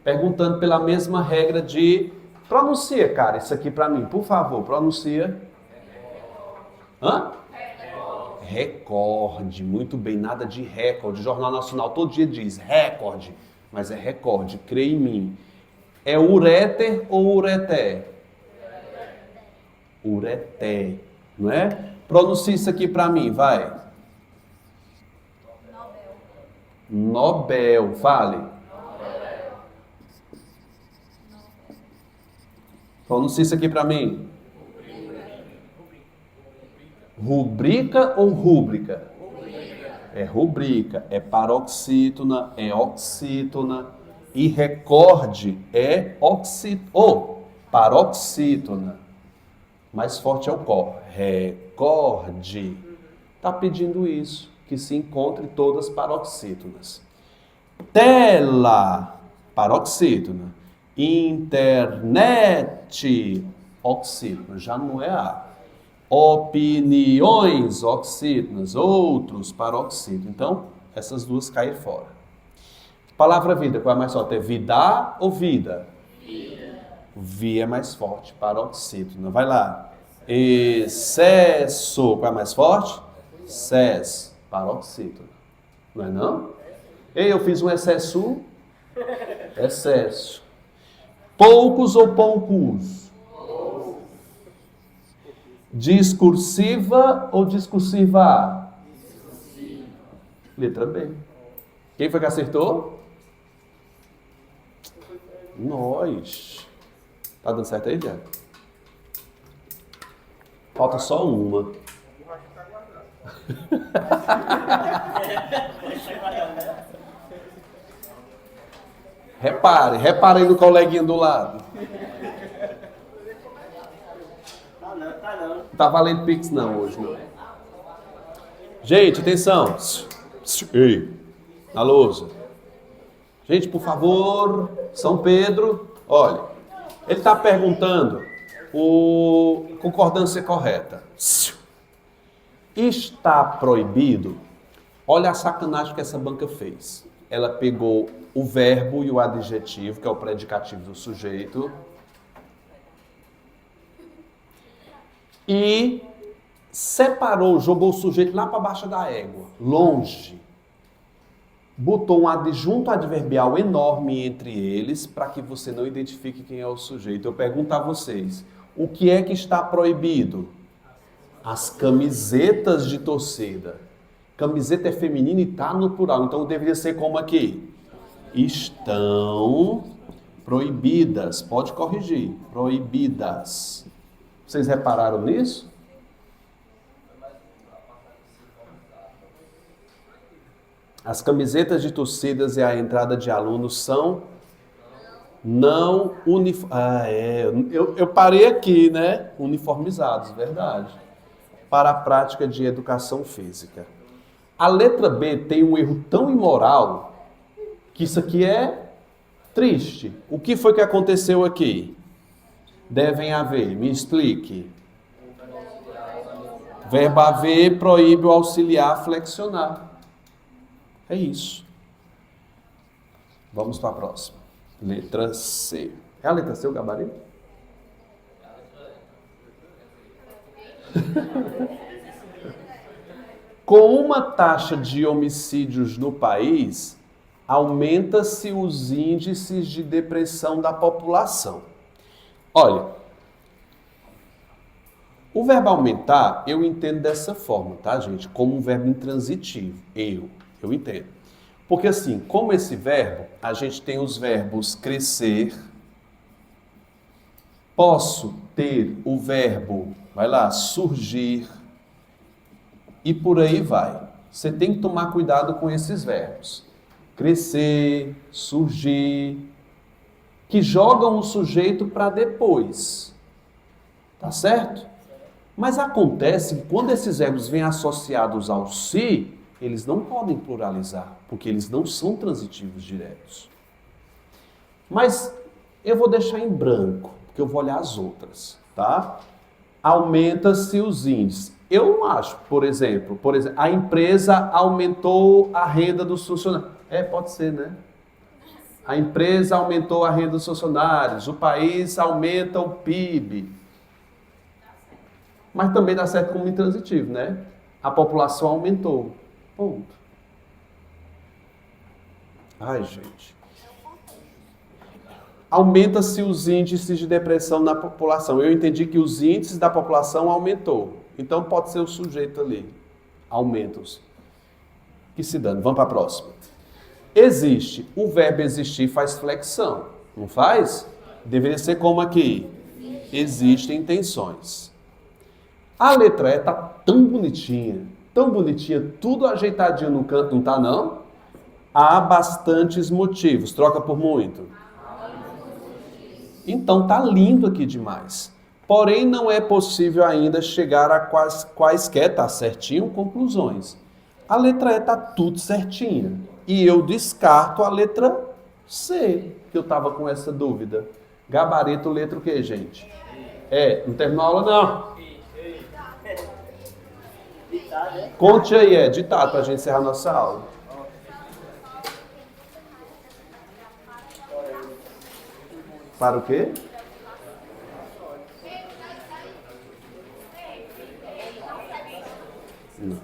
Perguntando pela mesma regra de... Pronuncia, cara, isso aqui para mim, por favor, pronuncia. Recorde, muito bem, nada de recorde. O Jornal Nacional todo dia diz recorde, mas é recorde, creia em mim. É uréter ou ureté? Ureté, não é? Pronuncia isso aqui para mim, vai. Nobel, fale. Pronuncia isso aqui para mim. Rubrica ou rúbrica? É rubrica, é paroxítona, é oxítona. E recorde é paroxítona. Mais forte é o có. Recorde. Está pedindo isso, que se encontre todas paroxítonas. Tela, paroxítona. Internet, oxítona. Já não é A. Opiniões, oxítonas. Outros, paroxítonas. Então, essas duas caem fora. Palavra vida, qual é mais forte? É vida ou vida? Vida. Vi é mais forte, paroxítona. Vai lá. Excesso, qual é mais forte? Excesso, paroxítona. Não é não? Ei, eu fiz um excesso? Excesso. Poucos ou poucos? Discursiva ou discursiva? Discursiva. Letra B. Quem foi que acertou? Nós. Tá dando certo aí, Diego? Falta só uma. Repare aí no coleguinha do lado. Não tá valendo Pix não hoje, não. Gente, atenção. Ei, na lousa. Gente, por favor, São Pedro, olha, ele está perguntando a concordância correta. Está proibido? Olha a sacanagem que essa banca fez. Ela pegou o verbo e o adjetivo, que é o predicativo do sujeito, e separou, jogou o sujeito lá para baixo da égua, longe. Botou um adjunto adverbial enorme entre eles para que você não identifique quem é o sujeito. Eu pergunto a vocês, o que é que está proibido? As camisetas de torcida. Camiseta é feminina e está no plural, então deveria ser como aqui? Estão proibidas. Pode corrigir. Proibidas. Vocês repararam nisso? As camisetas de torcidas e a entrada de alunos são não uniformizados. Eu parei aqui, né? Uniformizados, verdade. Para a prática de educação física. A letra B tem um erro tão imoral que isso aqui é triste. O que foi que aconteceu aqui? Devem haver, me explique. Verbo haver proíbe o auxiliar flexionar. É isso. Vamos para a próxima. Letra C. É a letra C o gabarito? Com uma taxa de homicídios no país, aumenta-se os índices de depressão da população. Olha, o verbo aumentar eu entendo dessa forma, tá, gente? Como um verbo intransitivo. Eu entendo. Porque assim, como esse verbo, a gente tem os verbos crescer, posso ter o verbo, vai lá, surgir, e por aí vai. Você tem que tomar cuidado com esses verbos. Crescer, surgir, que jogam o sujeito para depois. Tá certo? Mas acontece que quando esses verbos vêm associados ao se, eles não podem pluralizar, porque eles não são transitivos diretos. Mas eu vou deixar em branco, porque eu vou olhar as outras, tá? Aumenta-se os índices. Eu não acho, por exemplo, a empresa aumentou a renda dos funcionários. Pode ser, né? A empresa aumentou a renda dos funcionários, o país aumenta o PIB. Mas também dá certo como intransitivo, né? A população aumentou. Ponto. Ai, gente. Aumenta-se os índices de depressão na população. Eu entendi que os índices da população aumentou. Então pode ser o sujeito ali. Aumentos. Que se dane. Vamos para a próxima. Existe. O verbo existir faz flexão. Não faz? Deveria ser como aqui. Existem intenções. A letra E está tão bonitinha, tudo ajeitadinho no canto, não está não? Há bastantes motivos. Troca por muito. Então tá lindo aqui demais. Porém, não é possível ainda chegar a quaisquer, tá certinho, conclusões. A letra E tá tudo certinha. E eu descarto a letra C, que eu tava com essa dúvida. Gabarito, letra o quê, gente? Não terminou a aula, não. Conte aí, ditado, pra gente encerrar nossa aula. Para o quê? Não.